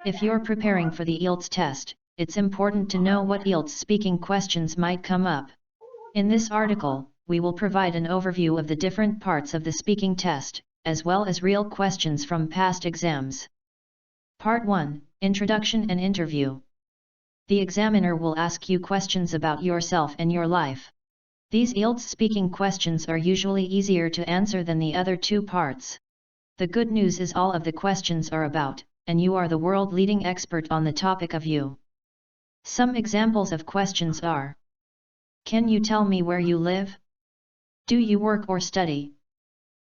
If you're preparing for the Ielts test, it's important to know what Ielts speaking questions might come up. In this article, we will provide an overview of the different parts of the speaking test, as well as real questions from past exams. Part 1, Introduction and Interview. The examiner will ask you questions about yourself and your life. These Ielts speaking questions are usually easier to answer than the other two parts. The good news is all of the questions are about, and you are the world-leading expert on the topic of you. Some examples of questions are: can you tell me where you live? Do you work or study?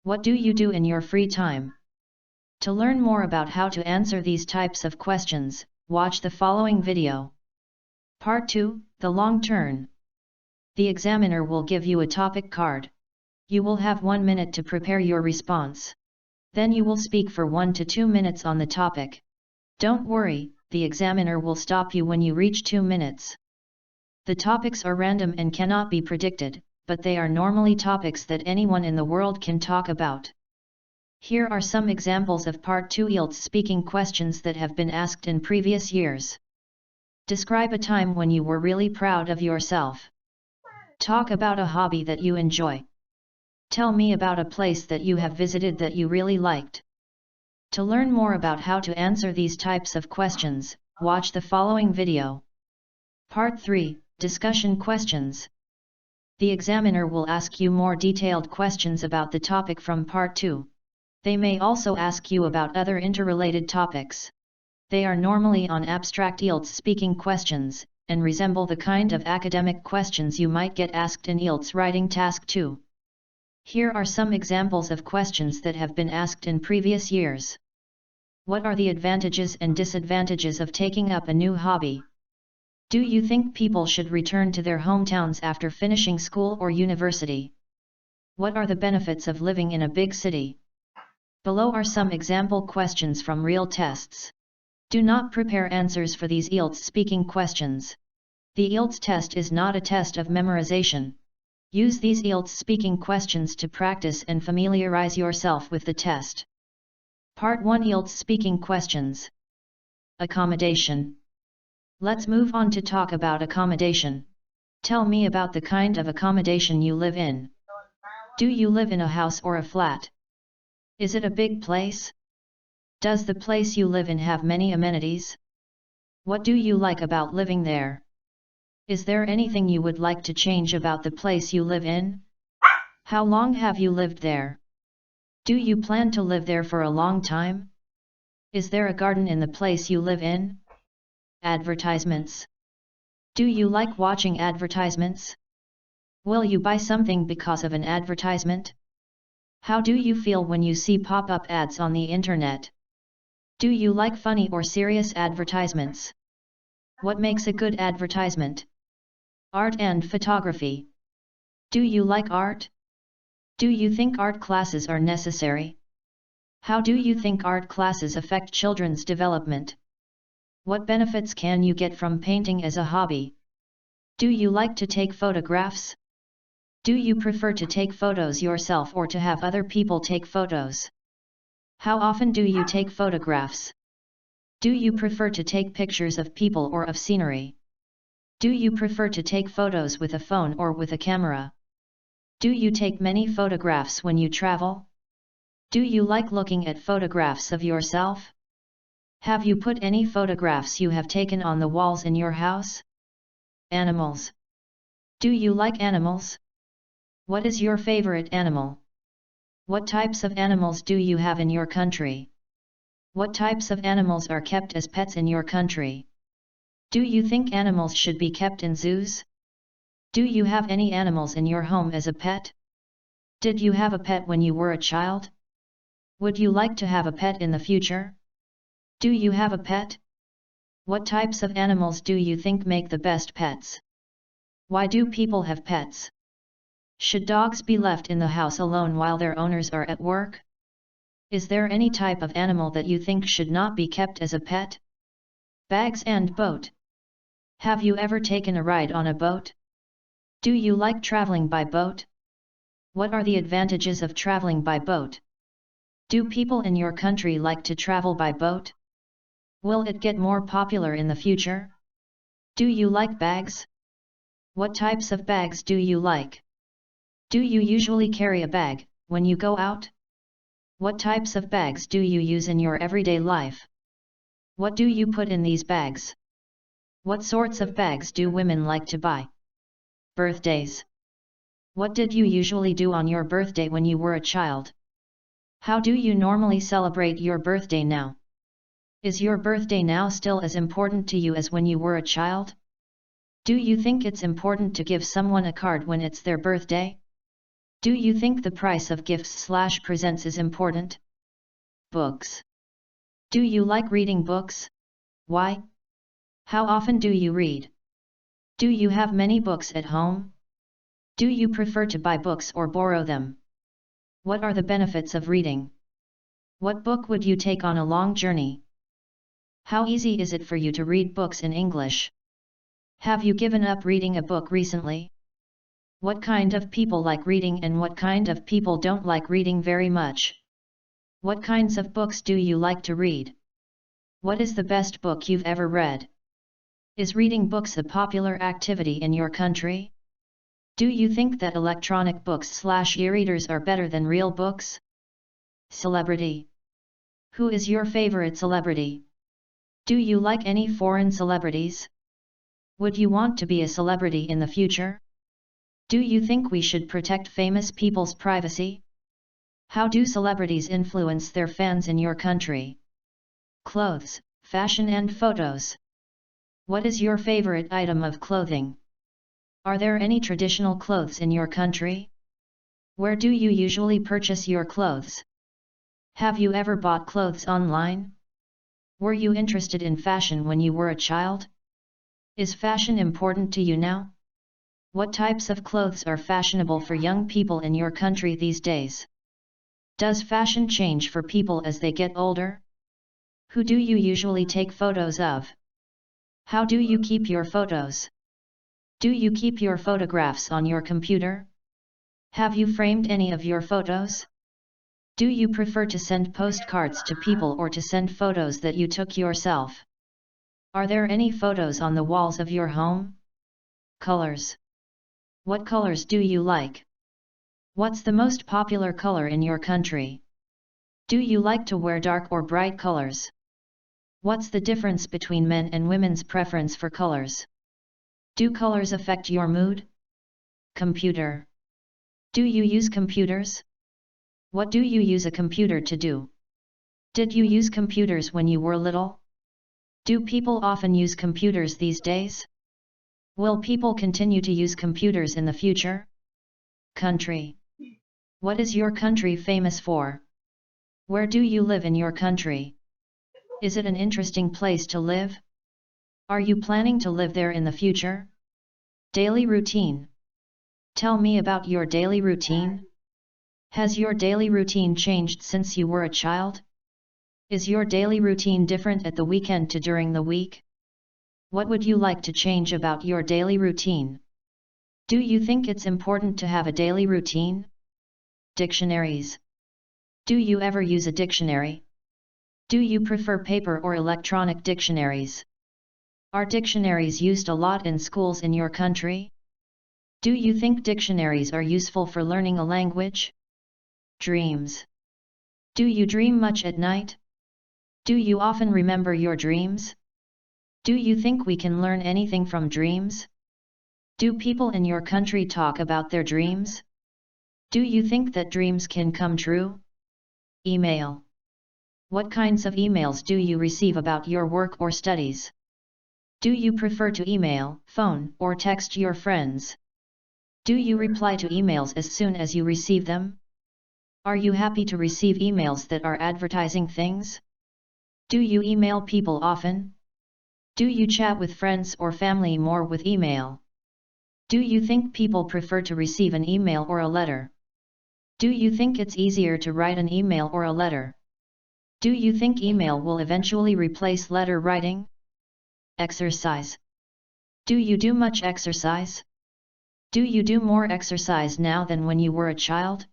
What do you do in your free time? To learn more about how to answer these types of questions, watch the following video. Part 2, the long turn. The examiner will give you a topic card. You will have 1 minute to prepare your response. Then you will speak for 1 to 2 minutes on the topic. Don't worry, the examiner will stop you when you reach 2 minutes. The topics are random and cannot be predicted, but they are normally topics that anyone in the world can talk about. Here are some examples of Part 2 Ielts speaking questions that have been asked in previous years. Describe a time when you were really proud of yourself. Talk about a hobby that you enjoy. Tell me about a place that you have visited that you really liked. To learn more about how to answer these types of questions, watch the following video. Part 3, Discussion Questions. The examiner will ask you more detailed questions about the topic from Part 2. They may also ask you about other interrelated topics. They are normally on abstract Ielts speaking questions, and resemble the kind of academic questions you might get asked in Ielts Writing Task 2. Here are some examples of questions that have been asked in previous years. What are the advantages and disadvantages of taking up a new hobby? Do you think people should return to their hometowns after finishing school or university? What are the benefits of living in a big city? Below are some example questions from real tests. Do not prepare answers for these Ielts speaking questions. The Ielts test is not a test of memorization. Use these Ielts speaking questions to practice and familiarize yourself with the test. Part 1 Ielts speaking questions. Accommodation. Let's move on to talk about accommodation. Tell me about the kind of accommodation you live in. Do you live in a house or a flat? Is it a big place? Does the place you live in have many amenities? What do you like about living there? Is there anything you would like to change about the place you live in? How long have you lived there? Do you plan to live there for a long time? Is there a garden in the place you live in? Advertisements. Do you like watching advertisements? Will you buy something because of an advertisement? How do you feel when you see pop-up ads on the internet? Do you like funny or serious advertisements? What makes a good advertisement? Art and photography. Do you like art? Do you think art classes are necessary? How do you think art classes affect children's development? What benefits can you get from painting as a hobby? Do you like to take photographs? Do you prefer to take photos yourself or to have other people take photos? How often do you take photographs? Do you prefer to take pictures of people or of scenery? Do you prefer to take photos with a phone or with a camera? Do you take many photographs when you travel? Do you like looking at photographs of yourself? Have you put any photographs you have taken on the walls in your house? Animals. Do you like animals? What is your favorite animal? What types of animals do you have in your country? What types of animals are kept as pets in your country? Do you think animals should be kept in zoos? Do you have any animals in your home as a pet? Did you have a pet when you were a child? Would you like to have a pet in the future? Do you have a pet? What types of animals do you think make the best pets? Why do people have pets? Should dogs be left in the house alone while their owners are at work? Is there any type of animal that you think should not be kept as a pet? Bags and boat. Have you ever taken a ride on a boat? Do you like traveling by boat? What are the advantages of traveling by boat? Do people in your country like to travel by boat? Will it get more popular in the future? Do you like bags? What types of bags do you like? Do you usually carry a bag when you go out? What types of bags do you use in your everyday life? What do you put in these bags? What sorts of bags do women like to buy? Birthdays. What did you usually do on your birthday when you were a child? How do you normally celebrate your birthday now? Is your birthday now still as important to you as when you were a child? Do you think it's important to give someone a card when it's their birthday? Do you think the price of gifts/presents is important? Books. Do you like reading books? Why? How often do you read? Do you have many books at home? Do you prefer to buy books or borrow them? What are the benefits of reading? What book would you take on a long journey? How easy is it for you to read books in English? Have you given up reading a book recently? What kind of people like reading and what kind of people don't like reading very much? What kinds of books do you like to read? What is the best book you've ever read? Is reading books a popular activity in your country? Do you think that electronic books/e-readers are better than real books? Celebrity. Who is your favorite celebrity? Do you like any foreign celebrities? Would you want to be a celebrity in the future? Do you think we should protect famous people's privacy? How do celebrities influence their fans in your country? Clothes, fashion and photos. What is your favorite item of clothing? Are there any traditional clothes in your country? Where do you usually purchase your clothes? Have you ever bought clothes online? Were you interested in fashion when you were a child? Is fashion important to you now? What types of clothes are fashionable for young people in your country these days? Does fashion change for people as they get older? Who do you usually take photos of? How do you keep your photos? Do you keep your photographs on your computer? Have you framed any of your photos? Do you prefer to send postcards to people or to send photos that you took yourself? Are there any photos on the walls of your home? Colors. What colors do you like? What's the most popular color in your country? Do you like to wear dark or bright colors? What's the difference between men and women's preference for colors? Do colors affect your mood? Computer. Do you use computers? What do you use a computer to do? Did you use computers when you were little? Do people often use computers these days? Will people continue to use computers in the future? Country. What is your country famous for? Where do you live in your country? Is it an interesting place to live? Are you planning to live there in the future? Daily routine. Tell me about your daily routine. Has your daily routine changed since you were a child? Is your daily routine different at the weekend to during the week? What would you like to change about your daily routine? Do you think it's important to have a daily routine? Dictionaries. Do you ever use a dictionary? Do you prefer paper or electronic dictionaries? Are dictionaries used a lot in schools in your country? Do you think dictionaries are useful for learning a language? Dreams. Do you dream much at night? Do you often remember your dreams? Do you think we can learn anything from dreams? Do people in your country talk about their dreams? Do you think that dreams can come true? Email. What kinds of emails do you receive about your work or studies? Do you prefer to email, phone, or text your friends? Do you reply to emails as soon as you receive them? Are you happy to receive emails that are advertising things? Do you email people often? Do you chat with friends or family more with email? Do you think people prefer to receive an email or a letter? Do you think it's easier to write an email or a letter? Do you think email will eventually replace letter writing? Exercise. Do you do much exercise? Do you do more exercise now than when you were a child?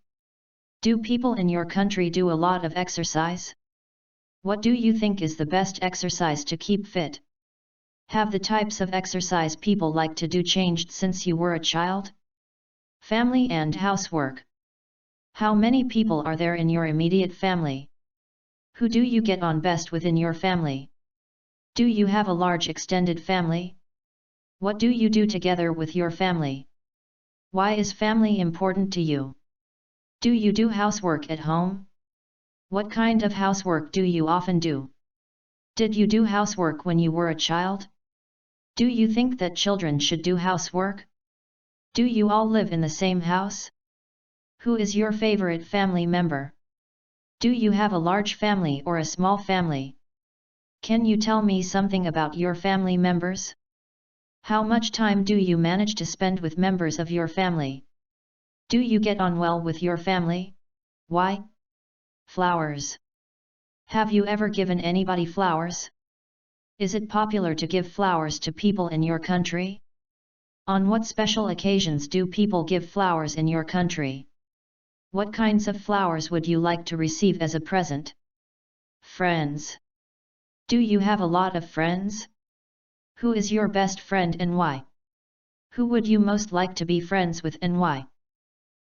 Do people in your country do a lot of exercise? What do you think is the best exercise to keep fit? Have the types of exercise people like to do changed since you were a child? Family and housework. How many people are there in your immediate family? Who do you get on best with in your family? Do you have a large extended family? What do you do together with your family? Why is family important to you? Do you do housework at home? What kind of housework do you often do? Did you do housework when you were a child? Do you think that children should do housework? Do you all live in the same house? Who is your favorite family member? Do you have a large family or a small family? Can you tell me something about your family members? How much time do you manage to spend with members of your family? Do you get on well with your family? Why? Flowers. Have you ever given anybody flowers? Is it popular to give flowers to people in your country? On what special occasions do people give flowers in your country? What kinds of flowers would you like to receive as a present? Friends. Do you have a lot of friends? Who is your best friend and why? Who would you most like to be friends with and why?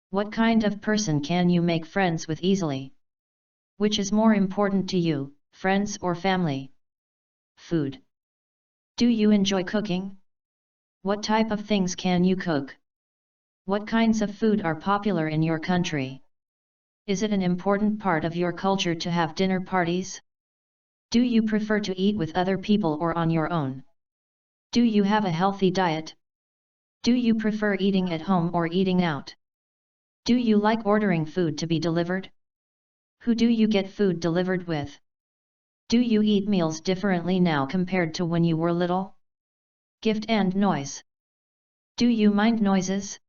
What kind of person can you make friends with easily? Which is more important to you, friends or family? Food. Do you enjoy cooking? What type of things can you cook? What kinds of food are popular in your country? Is it an important part of your culture to have dinner parties? Do you prefer to eat with other people or on your own? Do you have a healthy diet? Do you prefer eating at home or eating out? Do you like ordering food to be delivered? Who do you get food delivered with? Do you eat meals differently now compared to when you were little? Gift and noise. Do you mind noises?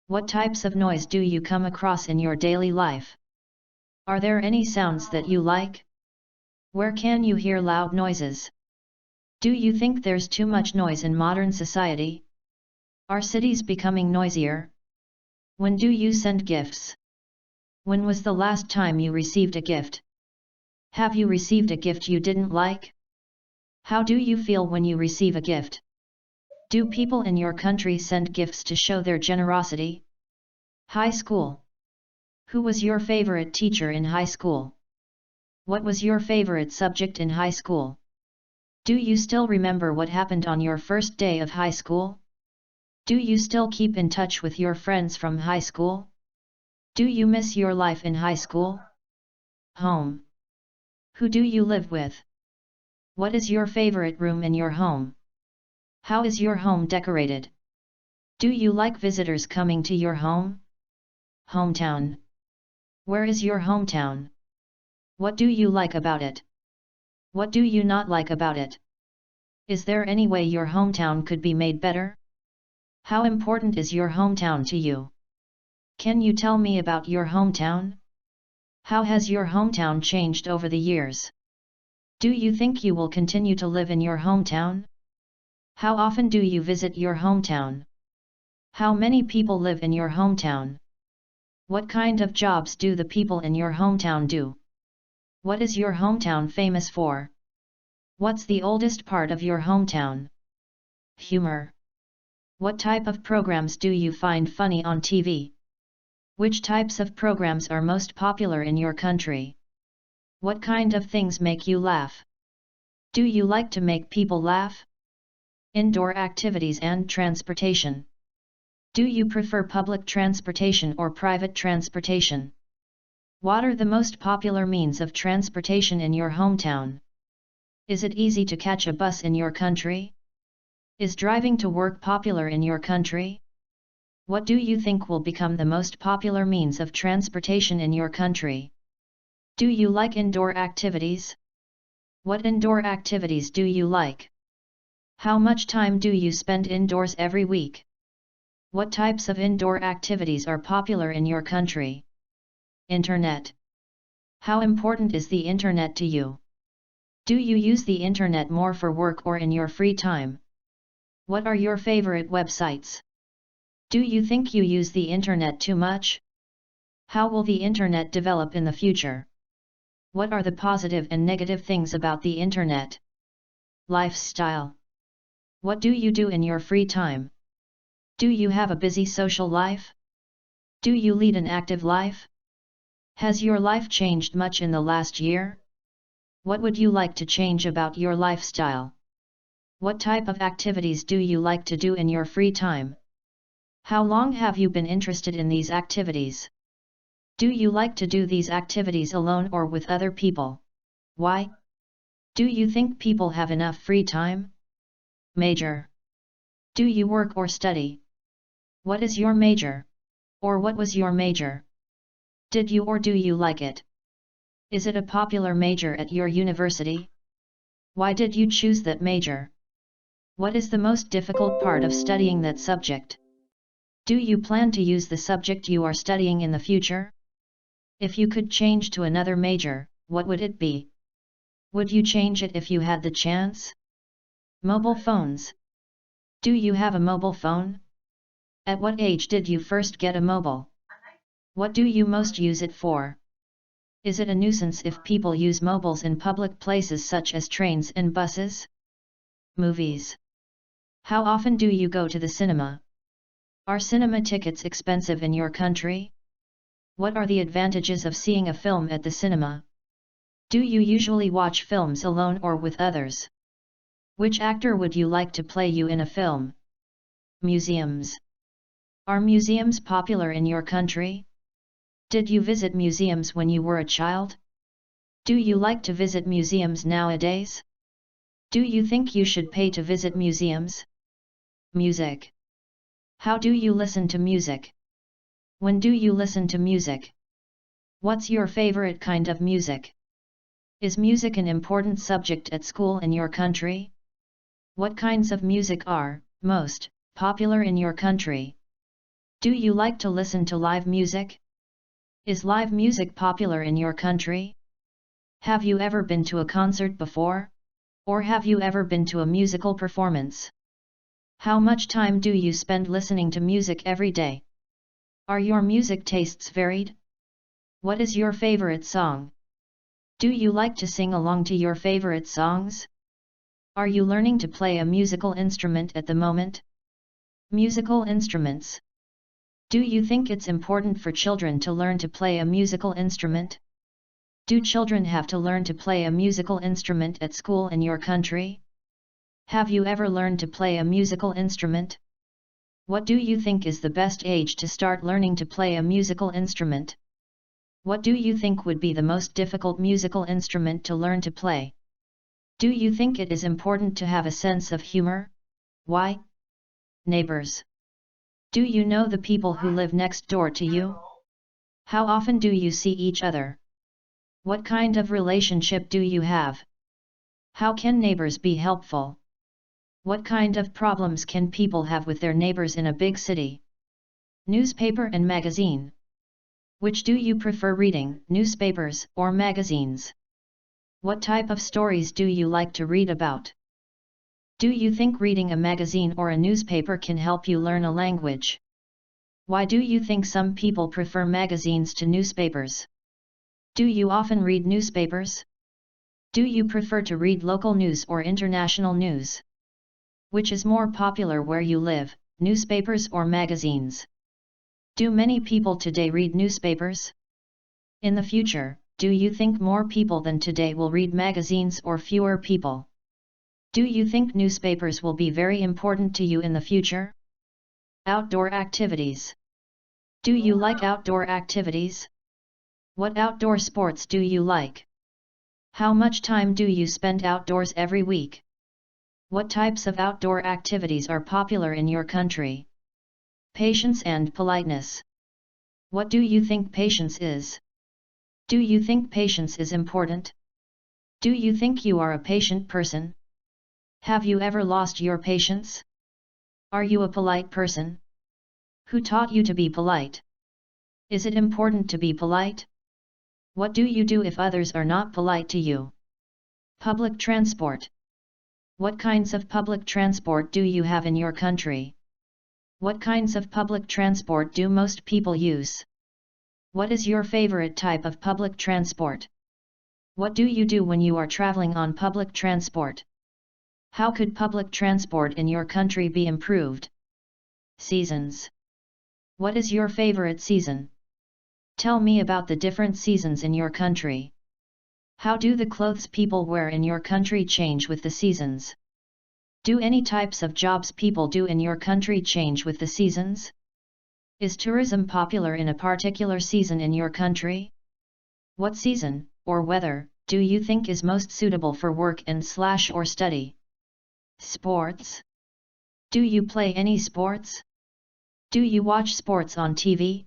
What types of noise do you come across in your daily life? Are there any sounds that you like? Where can you hear loud noises? Do you think there's too much noise in modern society? Are cities becoming noisier? When do you send gifts? When was the last time you received a gift? Have you received a gift you didn't like? How do you feel when you receive a gift? Do people in your country send gifts to show their generosity? High school. Who was your favorite teacher in high school? What was your favorite subject in high school? Do you still remember what happened on your first day of high school? Do you still keep in touch with your friends from high school? Do you miss your life in high school? Home. Who do you live with? What is your favorite room in your home? How is your home decorated? Do you like visitors coming to your home? Hometown. Where is your hometown? What do you like about it? What do you not like about it? Is there any way your hometown could be made better? How important is your hometown to you? Can you tell me about your hometown? How has your hometown changed over the years? Do you think you will continue to live in your hometown? How often do you visit your hometown? How many people live in your hometown? What kind of jobs do the people in your hometown do? What is your hometown famous for? What's the oldest part of your hometown? Humor. What type of programs do you find funny on TV? Which types of programs are most popular in your country? What kind of things make you laugh? Do you like to make people laugh? Indoor activities and transportation. Do you prefer public transportation or private transportation? What are the most popular means of transportation in your hometown? Is it easy to catch a bus in your country? Is driving to work popular in your country? What do you think will become the most popular means of transportation in your country? Do you like indoor activities? What indoor activities do you like? How much time do you spend indoors every week? What types of indoor activities are popular in your country? Internet. How important is the internet to you? Do you use the internet more for work or in your free time? What are your favorite websites? Do you think you use the internet too much? How will the internet develop in the future? What are the positive and negative things about the internet? Lifestyle. What do you do in your free time? Do you have a busy social life? Do you lead an active life? Has your life changed much in the last year? What would you like to change about your lifestyle? What type of activities do you like to do in your free time? How long have you been interested in these activities? Do you like to do these activities alone or with other people? Why? Do you think people have enough free time? Major. Do you work or study? What is your major? Or what was your major? Did you or do you like it? Is it a popular major at your university? Why did you choose that major? What is the most difficult part of studying that subject? Do you plan to use the subject you are studying in the future? If you could change to another major, what would it be? Would you change it if you had the chance? Mobile phones. Do you have a mobile phone? At what age did you first get a mobile? What do you most use it for? Is it a nuisance if people use mobiles in public places such as trains and buses? Movies. How often do you go to the cinema? Are cinema tickets expensive in your country? What are the advantages of seeing a film at the cinema? Do you usually watch films alone or with others? Which actor would you like to play you in a film? Museums. Are museums popular in your country? Did you visit museums when you were a child? Do you like to visit museums nowadays? Do you think you should pay to visit museums? Music. How do you listen to music? When do you listen to music? What's your favorite kind of music? Is music an important subject at school in your country? What kinds of music are most popular in your country? Do you like to listen to live music? Is live music popular in your country? Have you ever been to a concert before? Or have you ever been to a musical performance? How much time do you spend listening to music every day? Are your music tastes varied? What is your favorite song? Do you like to sing along to your favorite songs? Are you learning to play a musical instrument at the moment? Musical instruments. Do you think it's important for children to learn to play a musical instrument? Do children have to learn to play a musical instrument at school in your country? Have you ever learned to play a musical instrument? What do you think is the best age to start learning to play a musical instrument? What do you think would be the most difficult musical instrument to learn to play? Do you think it is important to have a sense of humor? Why? Neighbors. Do you know the people who live next door to you? How often do you see each other? What kind of relationship do you have? How can neighbors be helpful? What kind of problems can people have with their neighbors in a big city? Newspaper and magazine. Which do you prefer reading, newspapers or magazines? What type of stories do you like to read about? Do you think reading a magazine or a newspaper can help you learn a language? Why do you think some people prefer magazines to newspapers? Do you often read newspapers? Do you prefer to read local news or international news? Which is more popular where you live, newspapers or magazines? Do many people today read newspapers? In the future, do you think more people than today will read magazines or fewer people? Do you think newspapers will be very important to you in the future? Outdoor activities. Do you like outdoor activities? What outdoor sports do you like? How much time do you spend outdoors every week? What types of outdoor activities are popular in your country? Patience and politeness. What do you think patience is? Do you think patience is important? Do you think you are a patient person? Have you ever lost your patience? Are you a polite person? Who taught you to be polite? Is it important to be polite? What do you do if others are not polite to you? Public transport. What kinds of public transport do you have in your country? What kinds of public transport do most people use? What is your favorite type of public transport? What do you do when you are traveling on public transport? How could public transport in your country be improved? Seasons. What is your favorite season? Tell me about the different seasons in your country. How do the clothes people wear in your country change with the seasons? Do any types of jobs people do in your country change with the seasons? Is tourism popular in a particular season in your country? What season, or weather, do you think is most suitable for work and/or study? Sports. Do you play any sports? Do you watch sports on TV?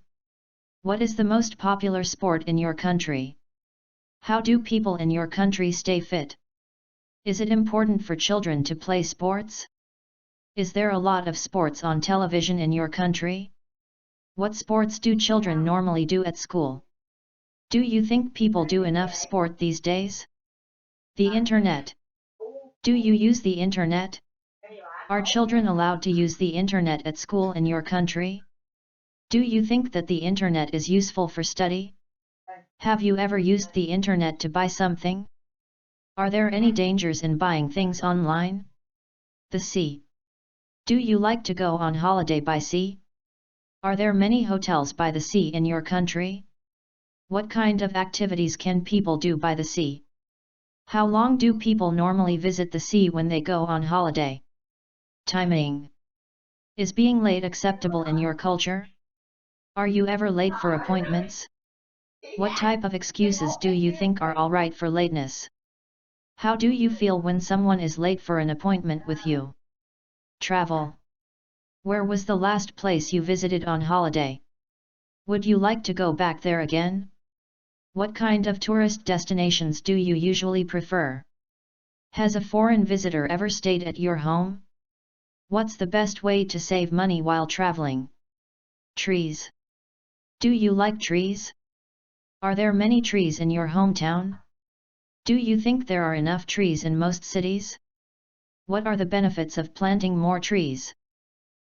What is the most popular sport in your country? How do people in your country stay fit? Is it important for children to play sports? Is there a lot of sports on television in your country? What sports do children normally do at school? Do you think people do enough sport these days? The Internet. Do you use the Internet? Are children allowed to use the Internet at school in your country? Do you think that the Internet is useful for study? Have you ever used the Internet to buy something? Are there any dangers in buying things online? The sea. Do you like to go on holiday by sea? Are there many hotels by the sea in your country? What kind of activities can people do by the sea? How long do people normally visit the sea when they go on holiday? Timing. Is being late acceptable in your culture? Are you ever late for appointments? What type of excuses do you think are alright for lateness? How do you feel when someone is late for an appointment with you? Travel. Where was the last place you visited on holiday? Would you like to go back there again? What kind of tourist destinations do you usually prefer? Has a foreign visitor ever stayed at your home? What's the best way to save money while traveling? Trees. Do you like trees? Are there many trees in your hometown? Do you think there are enough trees in most cities? What are the benefits of planting more trees?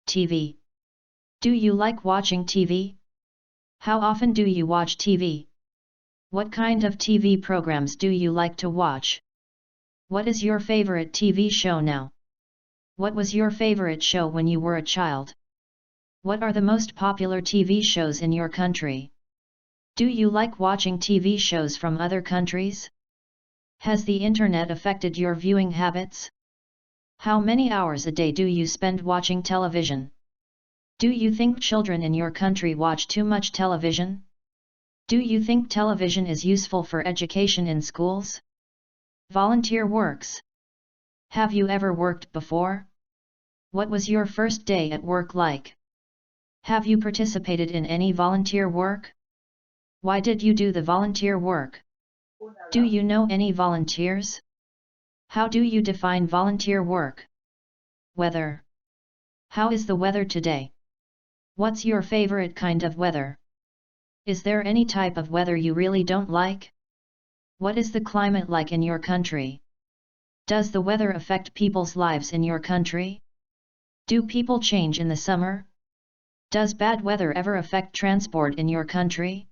TV. Do you like watching TV? How often do you watch TV? What kind of TV programs do you like to watch? What is your favorite TV show now? What was your favorite show when you were a child? What are the most popular TV shows in your country? Do you like watching TV shows from other countries? Has the Internet affected your viewing habits? How many hours a day do you spend watching television? Do you think children in your country watch too much television? Do you think television is useful for education in schools? Volunteer works. Have you ever worked before? What was your first day at work like? Have you participated in any volunteer work? Why did you do the volunteer work? Do you know any volunteers? How do you define volunteer work? Weather. How is the weather today? What's your favorite kind of weather? Is there any type of weather you really don't like? What is the climate like in your country? Does the weather affect people's lives in your country? Do people change in the summer? Does bad weather ever affect transport in your country?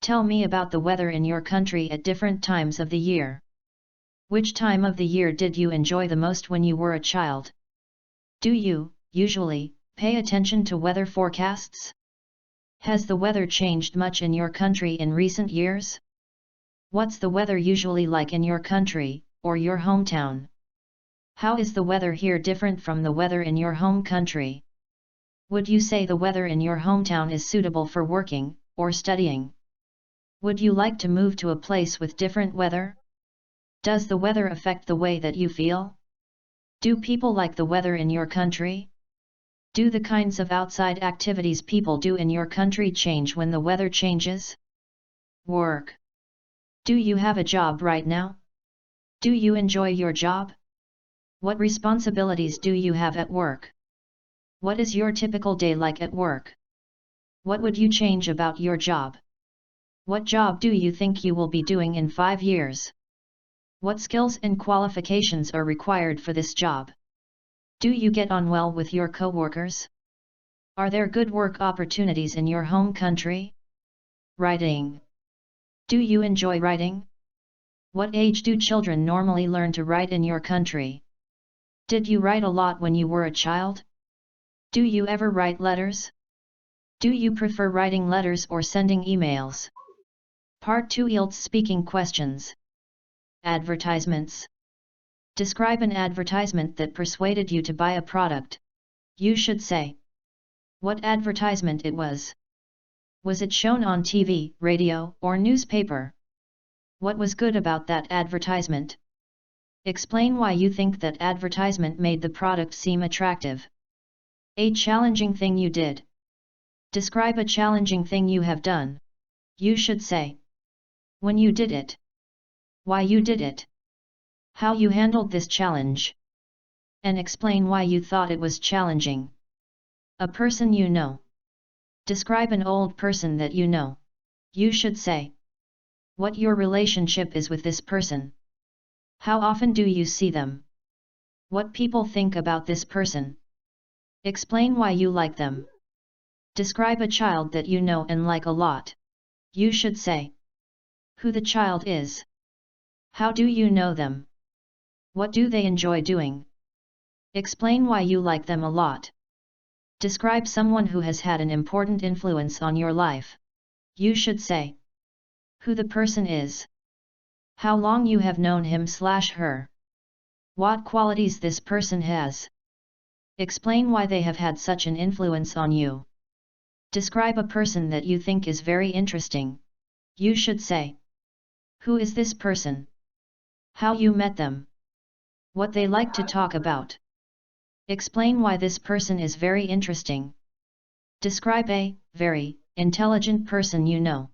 Tell me about the weather in your country at different times of the year. Which time of the year did you enjoy the most when you were a child? Do you, usually, pay attention to weather forecasts? Has the weather changed much in your country in recent years? What's the weather usually like in your country, or your hometown? How is the weather here different from the weather in your home country? Would you say the weather in your hometown is suitable for working, or studying? Would you like to move to a place with different weather? Does the weather affect the way that you feel? Do people like the weather in your country? Do the kinds of outside activities people do in your country change when the weather changes? Work. Do you have a job right now? Do you enjoy your job? What responsibilities do you have at work? What is your typical day like at work? What would you change about your job? What job do you think you will be doing in 5 years? What skills and qualifications are required for this job? Do you get on well with your co-workers? Are there good work opportunities in your home country? Writing. Do you enjoy writing? What age do children normally learn to write in your country? Did you write a lot when you were a child? Do you ever write letters? Do you prefer writing letters or sending emails? Part 2 Ielts speaking questions. Advertisements. Describe an advertisement that persuaded you to buy a product. You should say what advertisement it was. Was it shown on TV, radio, or newspaper? What was good about that advertisement? Explain why you think that advertisement made the product seem attractive. A challenging thing you did. Describe a challenging thing you have done. You should say when you did it, why you did it, how you handled this challenge, and explain why you thought it was challenging. A person you know. Describe an old person that you know. You should say what your relationship is with this person. How often do you see them? What people think about this person. Explain why you like them. Describe a child that you know and like a lot. You should say who the child is. How do you know them? What do they enjoy doing? Explain why you like them a lot. Describe someone who has had an important influence on your life. You should say who the person is. How long you have known him/her. What qualities this person has. Explain why they have had such an influence on you. Describe a person that you think is very interesting. You should say who is this person? How you met them. What they like to talk about. Explain why this person is very interesting. Describe a very intelligent person you know.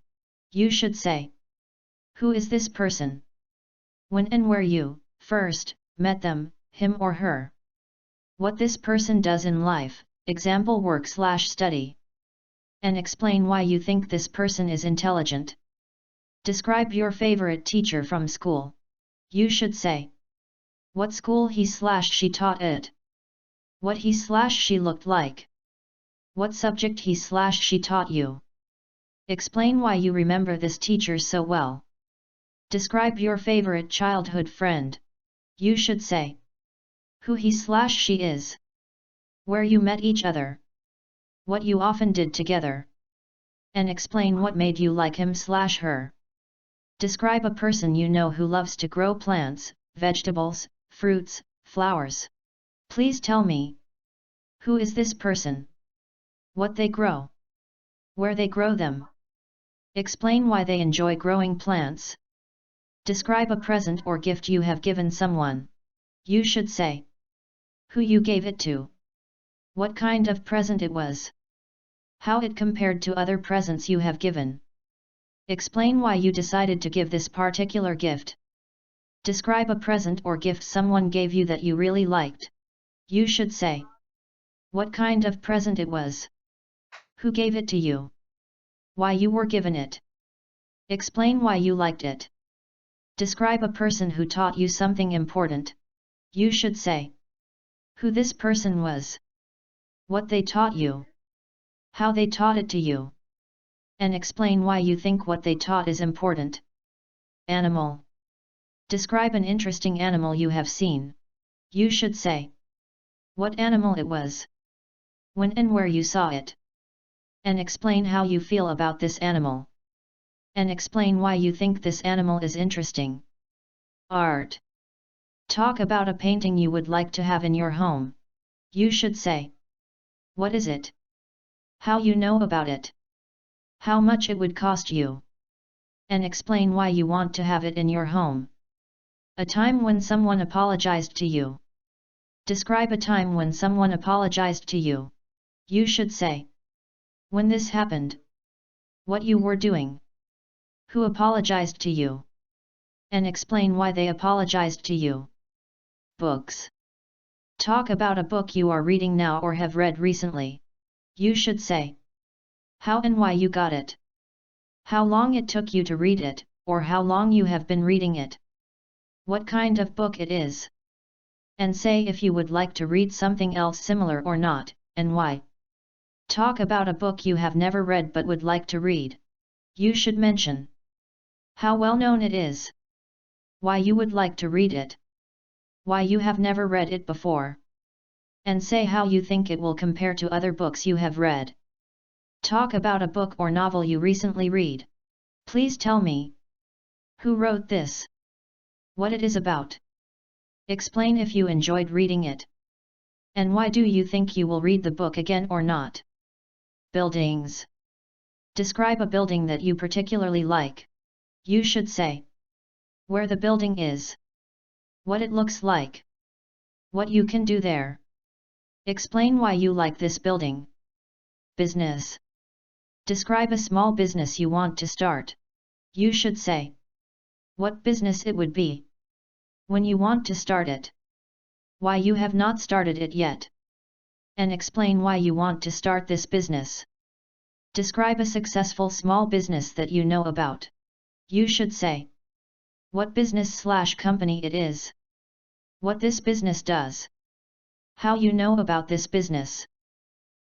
You should say who is this person? When and where you first met them, him or her. What this person does in life, example work/study. And explain why you think this person is intelligent. Describe your favorite teacher from school. You should say what school he/she taught at. What he/she looked like. What subject he/she taught you. Explain why you remember this teacher so well. Describe your favorite childhood friend. You should say who he/she is. Where you met each other. What you often did together. And explain what made you like him/her. Describe a person you know who loves to grow plants, vegetables, fruits, flowers. Please tell me who is this person? What they grow. Where they grow them. Explain why they enjoy growing plants. Describe a present or gift you have given someone. You should say who you gave it to. What kind of present it was. How it compared to other presents you have given. Explain why you decided to give this particular gift. Describe a present or gift someone gave you that you really liked. You should say what kind of present it was. Who gave it to you. Why you were given it. Explain why you liked it. Describe a person who taught you something important. You should say who this person was. What they taught you. How they taught it to you. And explain why you think what they taught is important. Animal. Describe an interesting animal you have seen. You should say what animal it was. When and where you saw it. And explain how you feel about this animal. And explain why you think this animal is interesting. Art. Talk about a painting you would like to have in your home. You should say what is it? How you know about it. How much it would cost you. And explain why you want to have it in your home. A time when someone apologized to you. Describe a time when someone apologized to you. You should say when this happened. What you were doing. Who apologized to you. And explain why they apologized to you. Books. Talk about a book you are reading now or have read recently. You should say how and why you got it. How long it took you to read it, or how long you have been reading it. What kind of book it is. And say if you would like to read something else similar or not, and why. Talk about a book you have never read but would like to read. You should mention how well known it is. Why you would like to read it. Why you have never read it before. And say how you think it will compare to other books you have read. Talk about a book or novel you recently read. Please tell me. Who wrote this? What it is about. Explain if you enjoyed reading it. And why do you think you will read the book again or not? Buildings. Describe a building that you particularly like. You should say where the building is, what it looks like, what you can do there. Explain why you like this building. Business. Describe a small business you want to start. You should say what business it would be, when you want to start it, why you have not started it yet, and explain why you want to start this business. Describe a successful small business that you know about. You should say what business/company it is, what this business does, how you know about this business,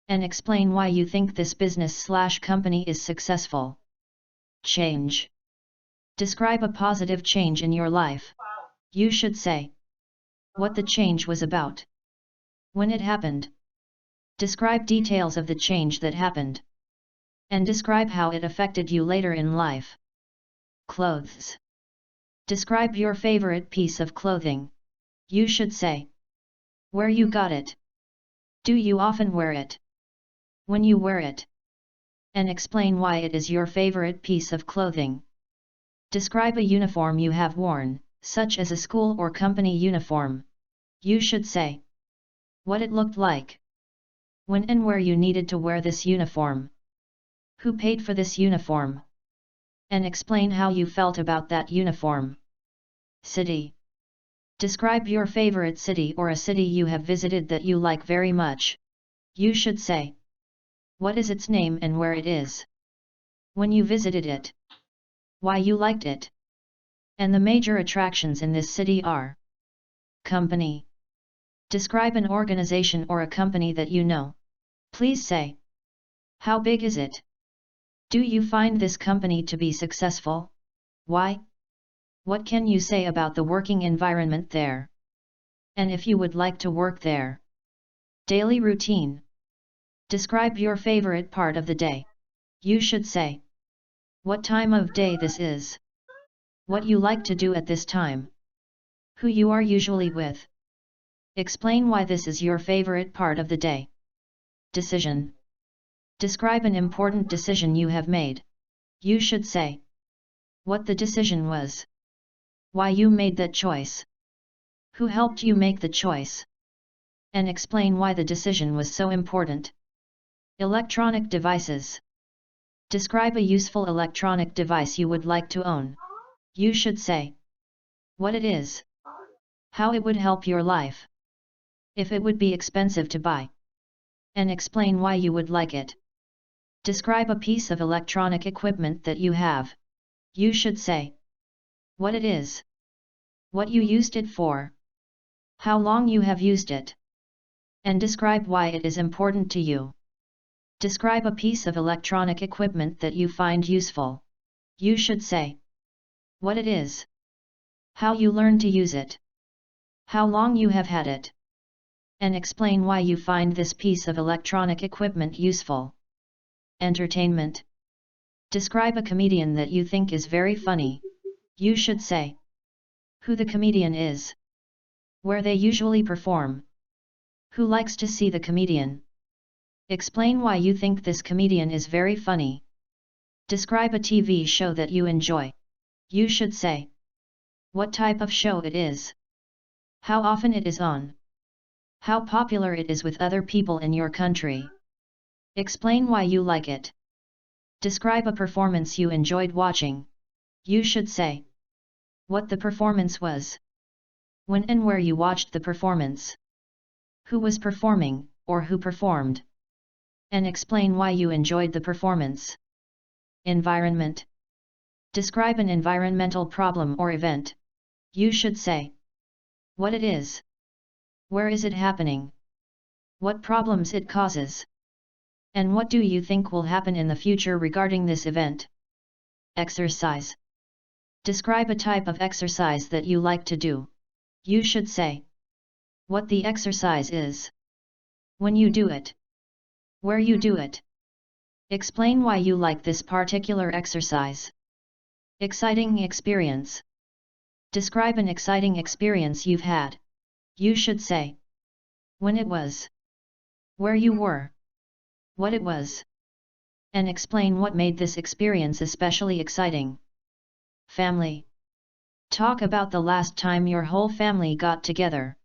and explain why you think this business/company is successful. Change. Describe a positive change in your life. You should say what the change was about, when it happened. Describe details of the change that happened, and describe how it affected you later in life. Clothes. Describe your favorite piece of clothing. You should say where you got it. Do you often wear it? When you wear it. And explain why it is your favorite piece of clothing. Describe a uniform you have worn, such as a school or company uniform. You should say what it looked like, when and where you needed to wear this uniform, who paid for this uniform, and explain how you felt about that uniform. City. Describe your favorite city or a city you have visited that you like very much. You should say what is its name and where it is, when you visited it, why you liked it, and the major attractions in this city are. Company. Describe an organization or a company that you know. Please say how big is it? Do you find this company to be successful? Why? What can you say about the working environment there? And if you would like to work there. Daily routine. Describe your favorite part of the day. You should say what time of day this is, what you like to do at this time, who you are usually with. Explain why this is your favorite part of the day. Decision. Describe an important decision you have made. You should say what the decision was, why you made that choice, who helped you make the choice, and explain why the decision was so important. Electronic devices. Describe a useful electronic device you would like to own. You should say what it is, how it would help your life, if it would be expensive to buy, and explain why you would like it. Describe a piece of electronic equipment that you have. You should say what it is, what you used it for, how long you have used it, and describe why it is important to you. Describe a piece of electronic equipment that you find useful. You should say what it is, how you learned to use it, how long you have had it, and explain why you find this piece of electronic equipment useful. Entertainment. Describe a comedian that you think is very funny. You should say who the comedian is, where they usually perform, who likes to see the comedian. Explain why you think this comedian is very funny. Describe a TV show that you enjoy. You should say what type of show it is, how often it is on, how popular it is with other people in your country. Explain why you like it. Describe a performance you enjoyed watching. You should say what the performance was, when and where you watched the performance, who was performing, or who performed, and explain why you enjoyed the performance. Environment. Describe an environmental problem or event. You should say what it is, where is it happening, what problems it causes, and what do you think will happen in the future regarding this event. Exercise. Describe a type of exercise that you like to do. You should say what the exercise is, when you do it, where you do it. Explain why you like this particular exercise. Exciting experience. Describe an exciting experience you've had. You should say when it was, where you were, what it was, and explain what made this experience especially exciting. Family. Talk about the last time your whole family got together.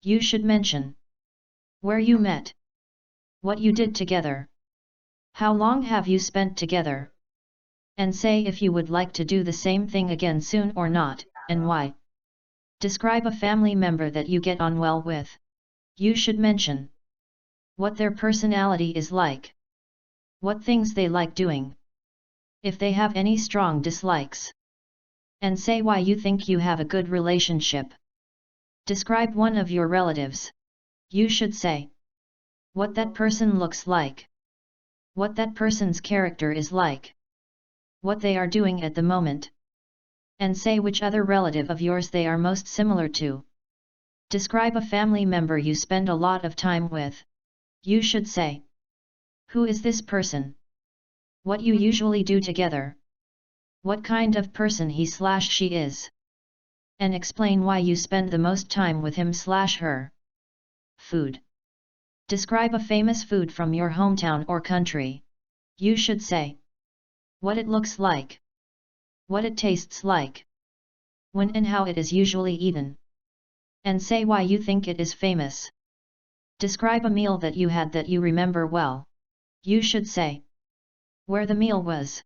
You should mention where you met, what you did together, how long have you spent together, and say if you would like to do the same thing again soon or not, and why. Describe a family member that you get on well with. You should mention what their personality is like, what things they like doing, if they have any strong dislikes, and say why you think you have a good relationship. Describe one of your relatives. You should say what that person looks like, what that person's character is like, what they are doing at the moment, and say which other relative of yours they are most similar to. Describe a family member you spend a lot of time with. You should say who is this person, what you usually do together, what kind of person he/she is, and explain why you spend the most time with him/her. Food. Describe a famous food from your hometown or country. You should say what it looks like, what it tastes like, when and how it is usually eaten, and say why you think it is famous. Describe a meal that you had that you remember well. You should say where the meal was,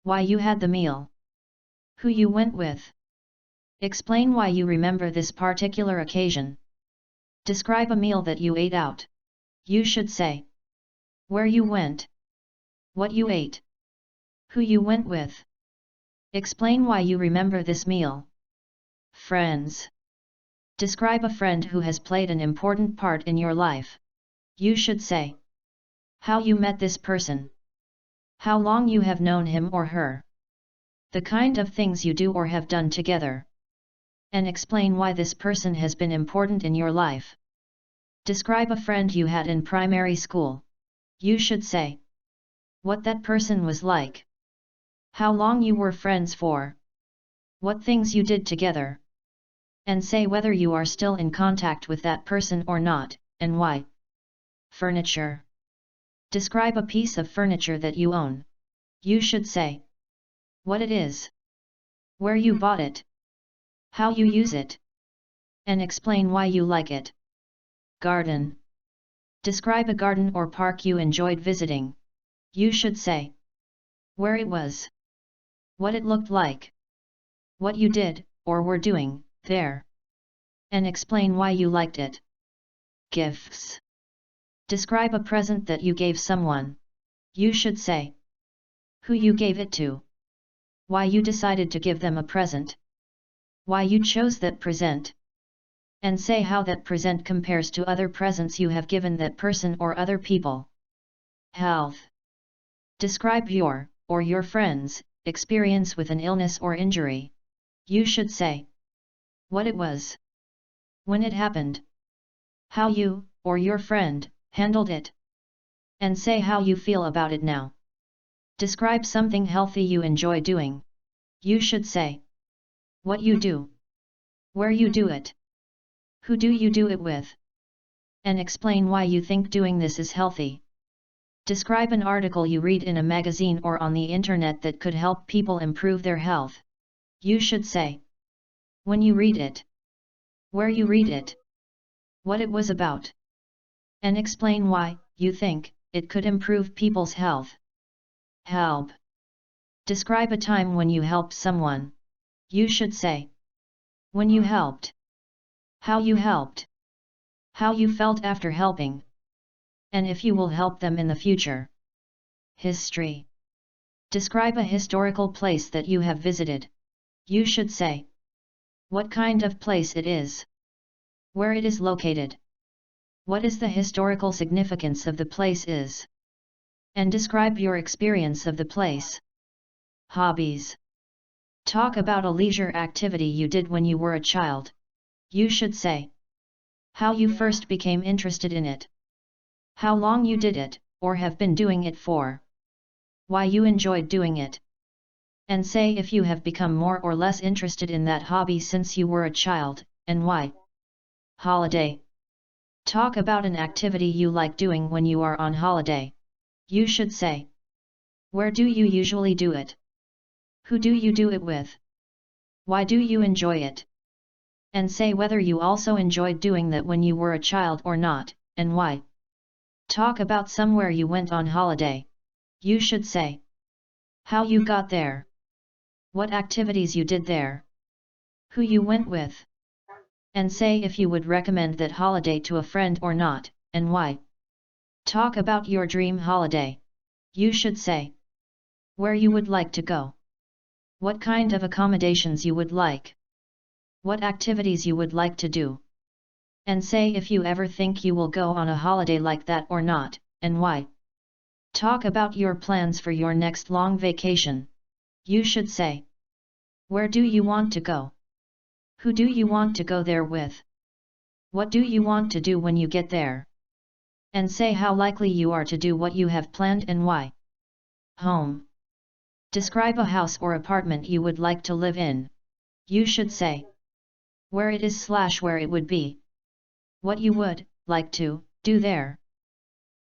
why you had the meal, who you went with. Explain why you remember this particular occasion. Describe a meal that you ate out. You should say where you went, what you ate, who you went with. Explain why you remember this meal. Friends. Describe a friend who has played an important part in your life. You should say how you met this person, how long you have known him or her, the kind of things you do or have done together, and explain why this person has been important in your life. Describe a friend you had in primary school. You should say what that person was like, how long you were friends for, what things you did together, and say whether you are still in contact with that person or not, and why. Furniture. Describe a piece of furniture that you own. You should say what it is, where you bought it, how you use it, and explain why you like it. Garden. Describe a garden or park you enjoyed visiting. You should say where it was, what it looked like, what you did, or were doing, there, and explain why you liked it. Gifts. Describe a present that you gave someone. You should say who you gave it to, why you decided to give them a present, why you chose that present, and say how that present compares to other presents you have given that person or other people. Health. Describe your, or your friend's, experience with an illness or injury. You should say what it was, when it happened, how you, or your friend, handled it, and say how you feel about it now. Describe something healthy you enjoy doing. You should say what you do, where you do it, who do you do it with, and explain why you think doing this is healthy. Describe an article you read in a magazine or on the internet that could help people improve their health. You should say when you read it, where you read it, what it was about, and explain why you think it could improve people's health. Help. Describe a time when you helped someone. You should say when you helped, how you helped, how you felt after helping, and if you will help them in the future. History. Describe a historical place that you have visited. You should say what kind of place it is, where it is located, what is the historical significance of the place is, and describe your experience of the place. Hobbies. Talk about a leisure activity you did when you were a child. You should say how you first became interested in it, how long you did it, or have been doing it for, why you enjoyed doing it, and say if you have become more or less interested in that hobby since you were a child, and why. Holiday. Talk about an activity you like doing when you are on holiday. You should say where do you usually do it, who do you do it with, why do you enjoy it, and say whether you also enjoyed doing that when you were a child or not, and why. Talk about somewhere you went on holiday. You should say how you got there, what activities you did there, who you went with, and say if you would recommend that holiday to a friend or not, and why. Talk about your dream holiday. You should say where you would like to go, what kind of accommodations you would like, what activities you would like to do, and say if you ever think you will go on a holiday like that or not, and why. Talk about your plans for your next long vacation. You should say where do you want to go, who do you want to go there with, what do you want to do when you get there, and say how likely you are to do what you have planned and why. Home. Describe a house or apartment you would like to live in. You should say where it is / where it would be, what you would like to do there,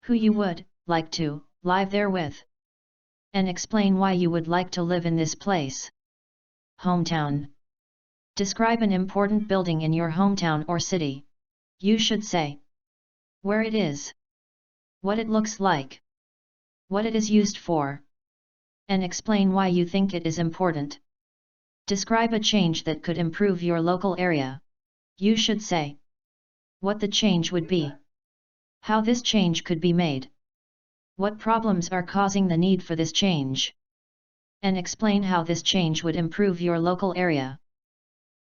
who you would like to live there with, and explain why you would like to live in this place. Hometown. Describe an important building in your hometown or city. You should say where it is, what it looks like, what it is used for, and explain why you think it is important. Describe a change that could improve your local area. You should say what the change would be, how this change could be made, what problems are causing the need for this change, and explain how this change would improve your local area.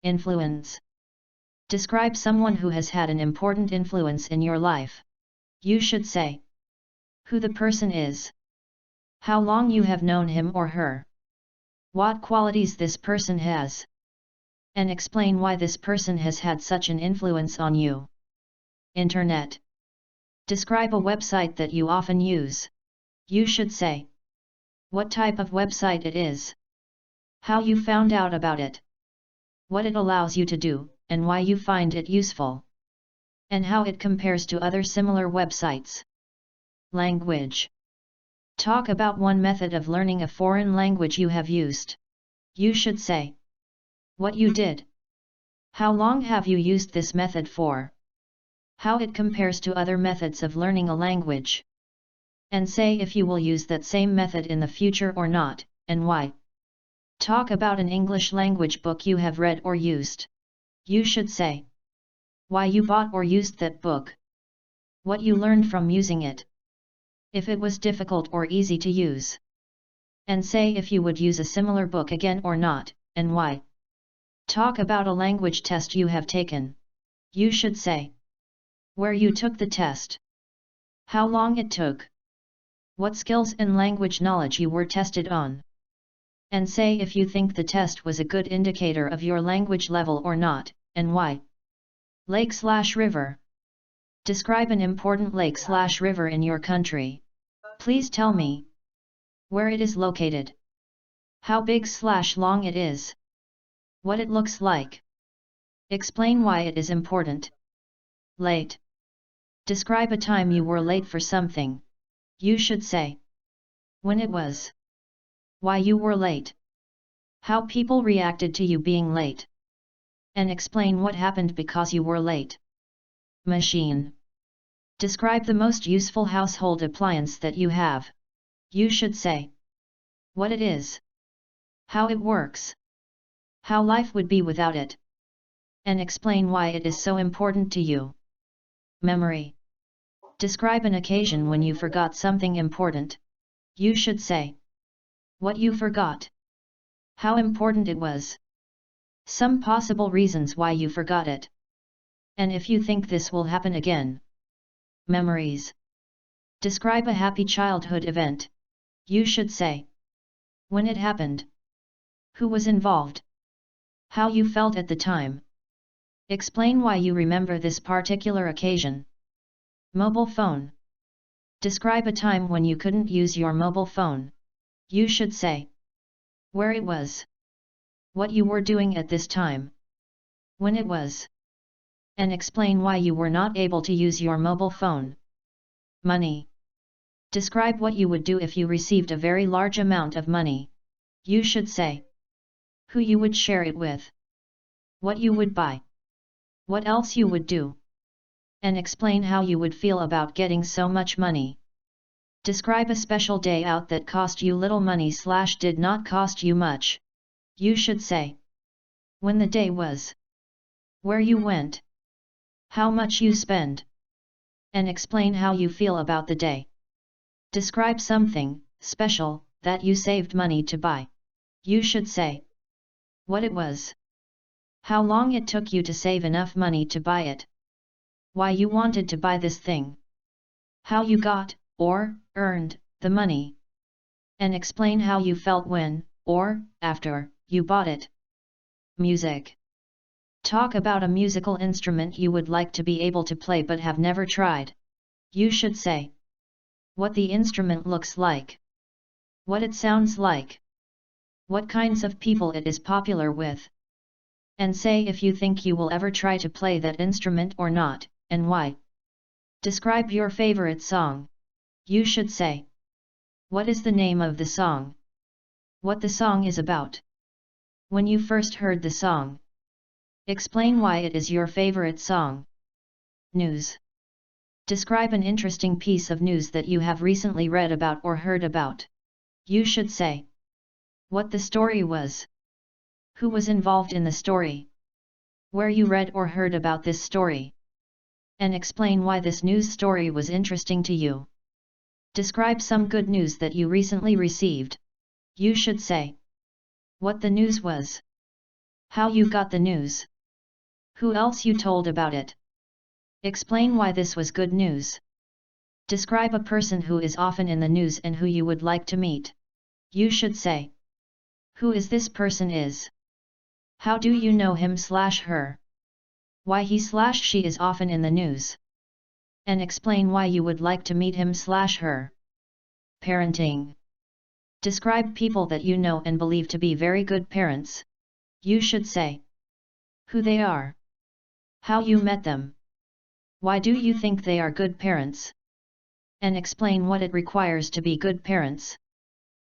Influence. Describe someone who has had an important influence in your life. You should say who the person is, how long you have known him or her, what qualities this person has, and explain why this person has had such an influence on you. Internet. Describe a website that you often use. You should say what type of website it is, how you found out about it, what it allows you to do, and why you find it useful, and how it compares to other similar websites. Language. Talk about one method of learning a foreign language you have used. You should say what you did, how long have you used this method for, how it compares to other methods of learning a language, and say if you will use that same method in the future or not, and why. Talk about an English language book you have read or used. You should say why you bought or used that book, what you learned from using it, if it was difficult or easy to use, and say if you would use a similar book again or not, and why. Talk about a language test you have taken. You should say where you took the test, how long it took, what skills and language knowledge you were tested on, and say if you think the test was a good indicator of your language level or not, and why. Lake/river. Describe an important lake/river in your country. Please tell me where it is located, how big/long it is, what it looks like. Explain why it is important. Late. Describe a time you were late for something. You should say when it was, why you were late, how people reacted to you being late, and explain what happened because you were late. Machine. Describe the most useful household appliance that you have. You should say what it is, how it works, how life would be without it, and explain why it is so important to you. Memory. Describe an occasion when you forgot something important. You should say what you forgot, how important it was, some possible reasons why you forgot it, and if you think this will happen again. Memories. Describe a happy childhood event. You should say when it happened, Who was involved? How you felt at the time. Explain why you remember this particular occasion. Mobile phone. Describe a time when you couldn't use your mobile phone. You should say where it was, what you were doing at this time, when it was, and explain why you were not able to use your mobile phone. Money. Describe what you would do if you received a very large amount of money. You should say who you would share it with, what you would buy, what else you would do, and explain how you would feel about getting so much money. Describe a special day out that cost you little money / did not cost you much. You should say when the day was, where you went, how much you spend, and explain how you feel about the day. Describe something special that you saved money to buy. You should say what it was, how long it took you to save enough money to buy it, why you wanted to buy this thing, how you got, or earned, the money, and explain how you felt when, or after, you bought it. Music. Talk about a musical instrument you would like to be able to play but have never tried. You should say what the instrument looks like, what it sounds like, what kinds of people it is popular with, and say if you think you will ever try to play that instrument or not, and why. Describe your favorite song. You should say what is the name of the song, what the song is about, when you first heard the song. Explain why it is your favorite song. News. Describe an interesting piece of news that you have recently read about or heard about. You should say what the story was, who was involved in the story, where you read or heard about this story, and explain why this news story was interesting to you. Describe some good news that you recently received. You should say what the news was, how you got the news, who else you told about it. Explain why this was good news. Describe a person who is often in the news and who you would like to meet. You should say who is this person is, how do you know him / her, why he / she is often in the news, and explain why you would like to meet him / her. Parenting. Describe people that you know and believe to be very good parents. You should say who they are, how you met them, why do you think they are good parents, and explain what it requires to be good parents.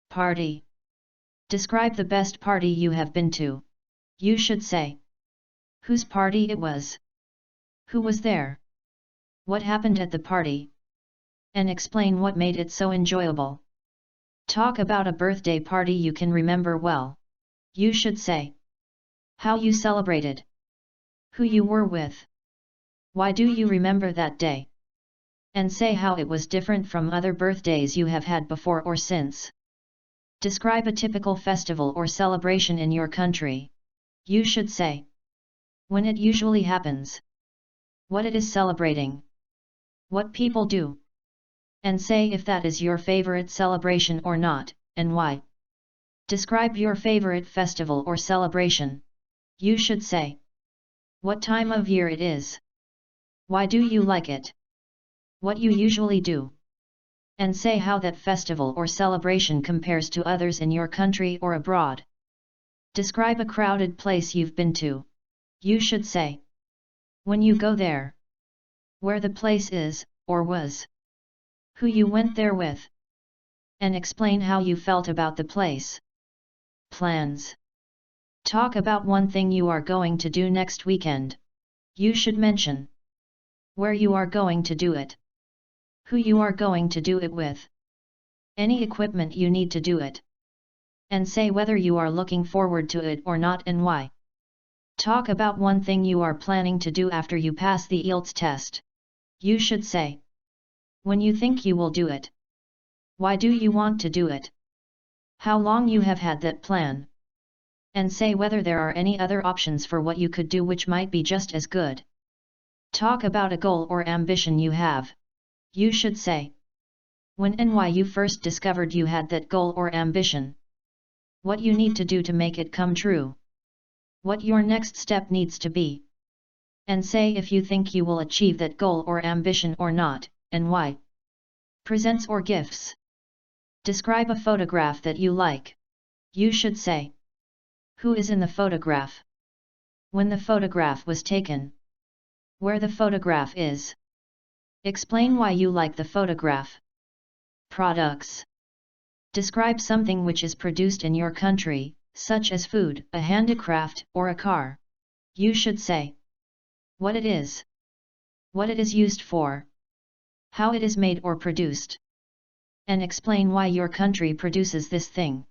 Party. Describe the best party you have been to. You should say whose party it was, who was there, what happened at the party, and explain what made it so enjoyable. Talk about a birthday party you can remember well. You should say how you celebrated, who you were with, why do you remember that day, and say how it was different from other birthdays you have had before or since. Describe a typical festival or celebration in your country. You should say when it usually happens, what it is celebrating, what people do, and say if that is your favorite celebration or not, and why. Describe your favorite festival or celebration. You should say what time of year it is, why do you like it, what you usually do, and say how that festival or celebration compares to others in your country or abroad. Describe a crowded place you've been to. You should say when you go there, where the place is, or was, who you went there with, and explain how you felt about the place. Plans. Talk about one thing you are going to do next weekend. You should mention where you are going to do it, who you are going to do it with, any equipment you need to do it, and say whether you are looking forward to it or not and why. Talk about one thing you are planning to do after you pass the Ielts test. You should say when you think you will do it, why do you want to do it, how long you have had that plan, and say whether there are any other options for what you could do which might be just as good. Talk about a goal or ambition you have. You should say when and why you first discovered you had that goal or ambition. What you need to do to make it come true. What your next step needs to be. And say if you think you will achieve that goal or ambition or not, and why. Presents or gifts. Describe a photograph that you like. You should say. Who is in the photograph? When the photograph was taken. Where the photograph is. Explain why you like the photograph. Products. Describe something which is produced in your country, such as food, a handicraft, or a car. You should say what it is, what it is used for, how it is made or produced, and explain why your country produces this thing.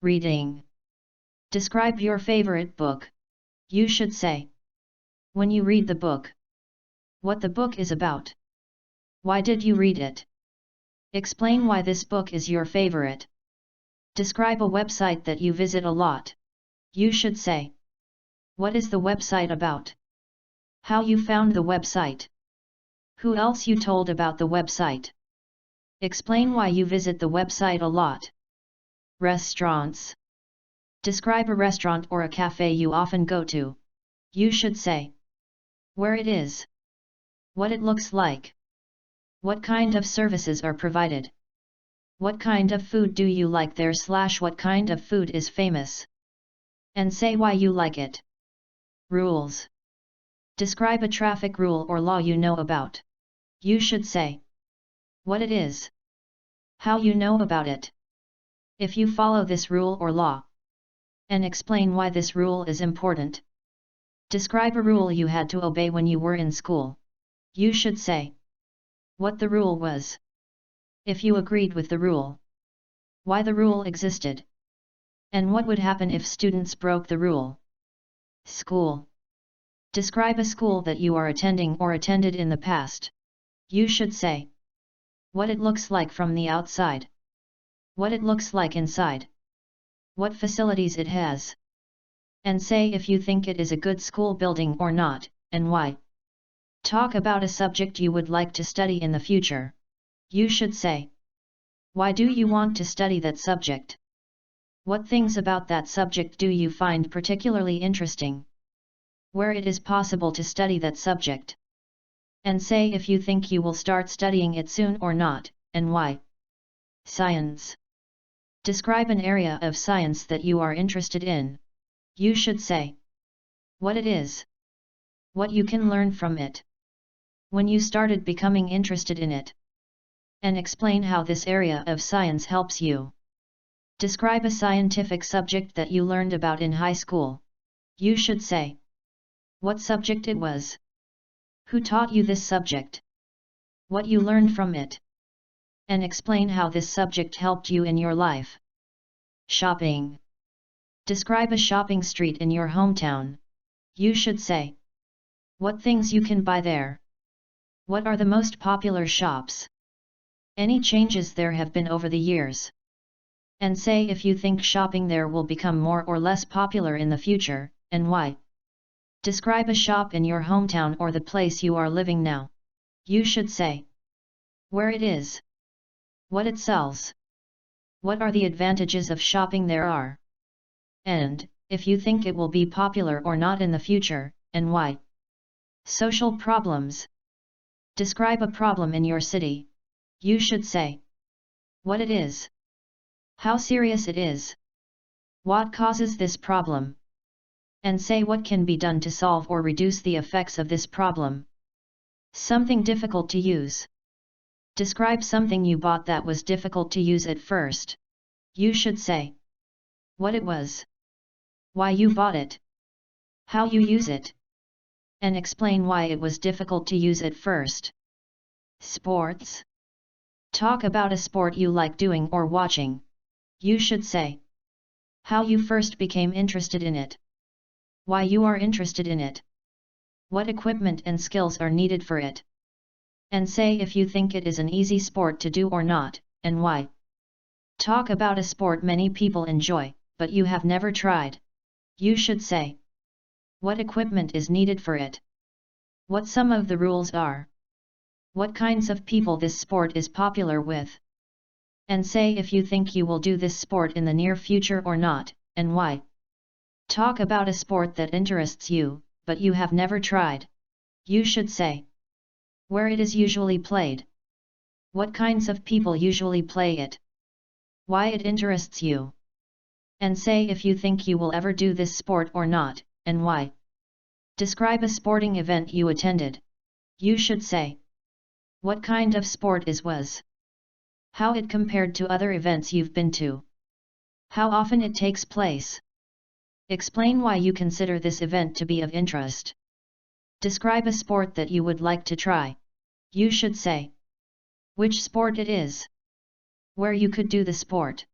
Reading. Describe your favorite book. You should say when you read the book, what the book is about. Why did you read it? Explain why this book is your favorite. Describe a website that you visit a lot. You should say what is the website about? How you found the website? Who else you told about the website? Explain why you visit the website a lot. Restaurants. Describe a restaurant or a cafe you often go to. You should say where it is, what it looks like, what kind of services are provided, what kind of food do you like there / what kind of food is famous, and say why you like it. Rules. Describe a traffic rule or law you know about. You should say what it is, how you know about it, if you follow this rule or law, and explain why this rule is important. Describe a rule you had to obey when you were in school. You should say what the rule was, if you agreed with the rule, why the rule existed, and what would happen if students broke the rule. School. Describe a school that you are attending or attended in the past. You should say what it looks like from the outside, what it looks like inside, what facilities it has, and say if you think it is a good school building or not, and why. Talk about a subject you would like to study in the future. You should say why do you want to study that subject? What things about that subject do you find particularly interesting? Where it is possible to study that subject. And say if you think you will start studying it soon or not, and why. Science. Describe an area of science that you are interested in. You should say what it is, what you can learn from it, when you started becoming interested in it, and explain how this area of science helps you. Describe a scientific subject that you learned about in high school. You should say what subject it was, who taught you this subject, what you learned from it, and explain how this subject helped you in your life. Shopping. Describe a shopping street in your hometown. You should say what things you can buy there, what are the most popular shops, any changes there have been over the years, and say if you think shopping there will become more or less popular in the future, and why. Describe a shop in your hometown or the place you are living now. You should say where it is, what it sells, what are the advantages of shopping there are, and if you think it will be popular or not in the future, and why. Social problems. Describe a problem in your city. You should say what it is, how serious it is, what causes this problem, and say what can be done to solve or reduce the effects of this problem. Something difficult to use. Describe something you bought that was difficult to use at first. You should say what it was, why you bought it, how you use it, and explain why it was difficult to use at first. Sports. Talk about a sport you like doing or watching. You should say how you first became interested in it, why you are interested in it, what equipment and skills are needed for it, and say if you think it is an easy sport to do or not, and why. Talk about a sport many people enjoy, but you have never tried. You should say what equipment is needed for it, what some of the rules are, what kinds of people this sport is popular with, And say if you think you will do this sport in the near future or not, and why. Talk about a sport that interests you, but you have never tried. You should say where it is usually played, what kinds of people usually play it, why it interests you. And say if you think you will ever do this sport or not, and why. Describe a sporting event you attended. You should say what kind of sport it was, how it compared to other events you've been to, how often it takes place. Explain why you consider this event to be of interest. Describe a sport that you would like to try. You should say which sport it is, where you could do the sport,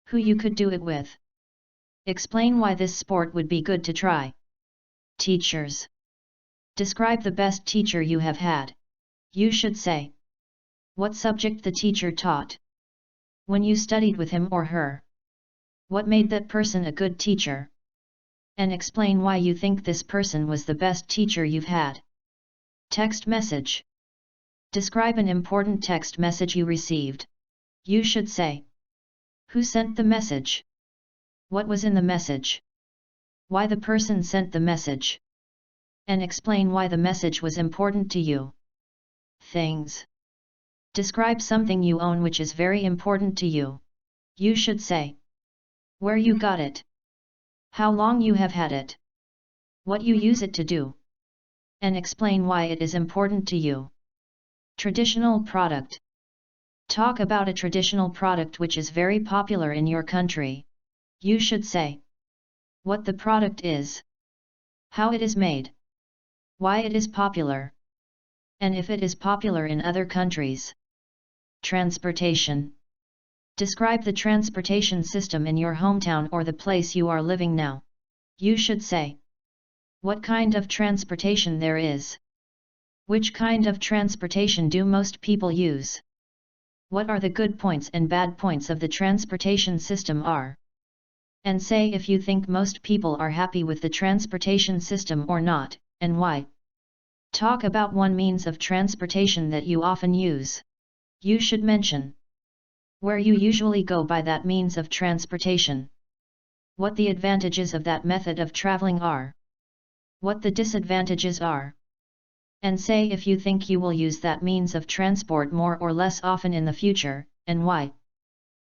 who you could do it with. Explain why this sport would be good to try. Teachers. Describe the best teacher you have had. You should say what subject the teacher taught, when you studied with him or her, what made that person a good teacher. And explain why you think this person was the best teacher you've had. Text message. Describe an important text message you received. You should say who sent the message, what was in the message, why the person sent the message, and explain why the message was important to you. Things. Describe something you own which is very important to you. You should say where you got it, how long you have had it, what you use it to do, and explain why it is important to you. Traditional product. Talk about a traditional product which is very popular in your country. You should say what the product is, how it is made, why it is popular, and if it is popular in other countries. Transportation. Describe the transportation system in your hometown or the place you are living now. You should say what kind of transportation there is, which kind of transportation do most people use, what are the good points and bad points of the transportation system are. And say if you think most people are happy with the transportation system or not, and why. Talk about one means of transportation that you often use. You should mention where you usually go by that means of transportation, what the advantages of that method of traveling are, what the disadvantages are. And say if you think you will use that means of transport more or less often in the future, and why.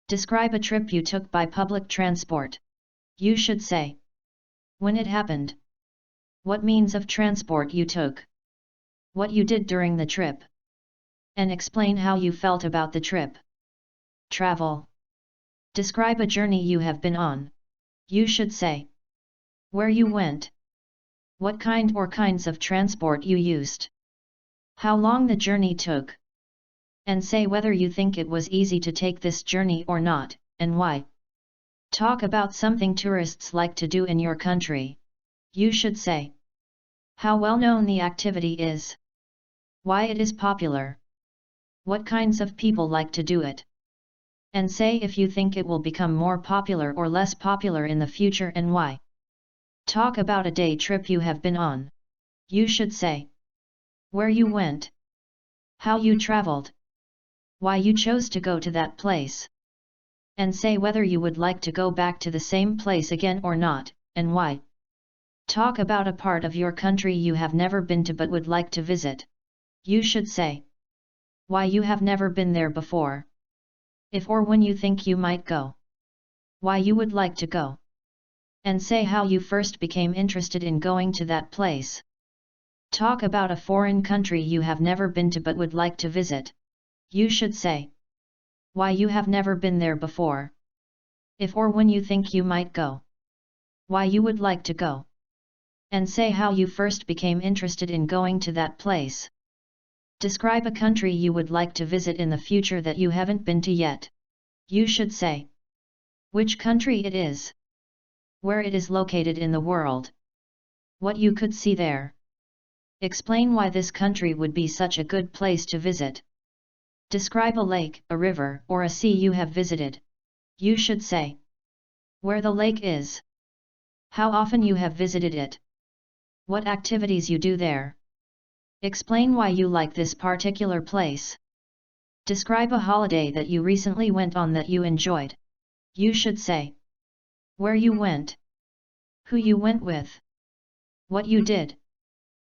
Describe a trip you took by public transport. You should say when it happened, what means of transport you took, what you did during the trip, and explain how you felt about the trip. Travel. Describe a journey you have been on. You should say where you went, what kind or kinds of transport you used, how long the journey took, and say whether you think it was easy to take this journey or not, and why. Talk about something tourists like to do in your country. You should say how well known the activity is, why it is popular, what kinds of people like to do it. And say if you think it will become more popular or less popular in the future and why. Talk about a day trip you have been on. You should say where you went, how you traveled, why you chose to go to that place. And say whether you would like to go back to the same place again or not, and why. Talk about a part of your country you have never been to but would like to visit. You should say why you have never been there before, if or when you think you might go, why you would like to go, and say how you first became interested in going to that place. Talk about a foreign country you have never been to but would like to visit. You should say why you have never been there before, if or when you think you might go, why you would like to go, and say how you first became interested in going to that place. Describe a country you would like to visit in the future that you haven't been to yet. You should say which country it is, where it is located in the world, what you could see there. Explain why this country would be such a good place to visit. Describe a lake, a river, or a sea you have visited. You should say where the lake is, how often you have visited it, what activities you do there. Explain why you like this particular place. Describe a holiday that you recently went on that you enjoyed. You should say where you went, who you went with, what you did.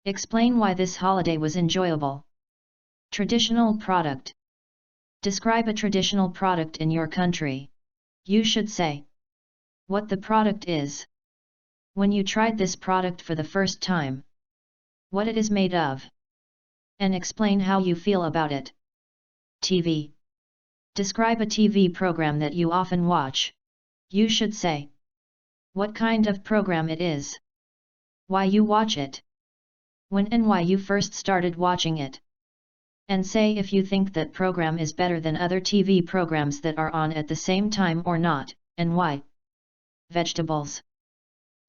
Explain why this holiday was enjoyable. Traditional product. Describe a traditional product in your country. You should say what the product is, when you tried this product for the first time, what it is made of, and explain how you feel about it. TV. Describe a TV program that you often watch. You should say what kind of program it is, why you watch it, when and why you first started watching it, and say if you think that program is better than other TV programs that are on at the same time or not, and why. Vegetables.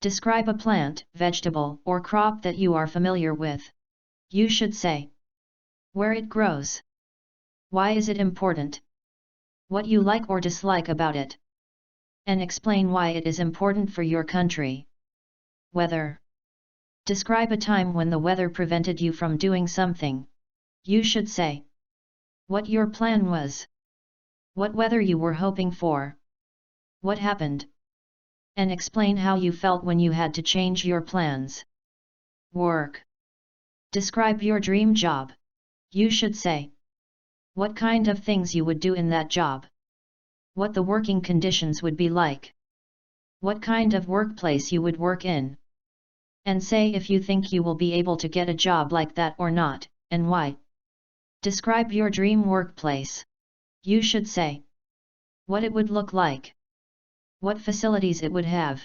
Describe a plant, vegetable, or crop that you are familiar with. You should say where it grows, why is it important, what you like or dislike about it, and explain why it is important for your country. Weather. Describe a time when the weather prevented you from doing something. You should say what your plan was, what weather you were hoping for, what happened, and explain how you felt when you had to change your plans. Work. Describe your dream job. You should say what kind of things you would do in that job, what the working conditions would be like, what kind of workplace you would work in, and say if you think you will be able to get a job like that or not, and why. Describe your dream workplace. You should say what it would look like, what facilities it would have,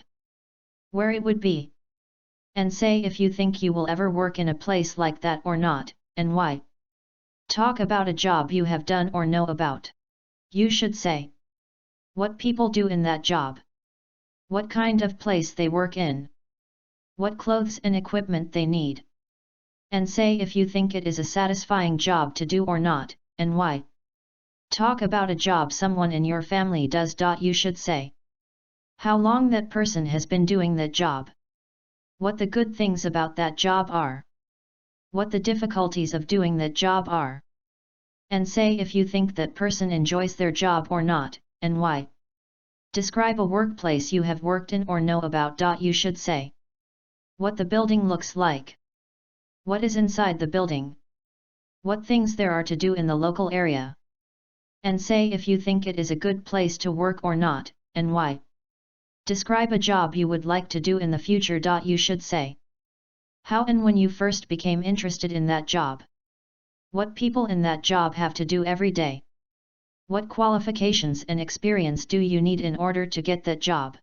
where it would be, and say if you think you will ever work in a place like that or not, and why. Talk about a job you have done or know about. You should say what people do in that job, what kind of place they work in, what clothes and equipment they need, and say if you think it is a satisfying job to do or not, and why. Talk about a job someone in your family does. You should say how long that person has been doing that job, what the good things about that job are, what the difficulties of doing that job are, and say if you think that person enjoys their job or not, and why. Describe a workplace you have worked in or know about. You should say what the building looks like, what is inside the building, what things there are to do in the local area, and say if you think it is a good place to work or not, and why. Describe a job you would like to do in the future. You should say how and when you first became interested in that job, what people in that job have to do every day, what qualifications and experience do you need in order to get that job,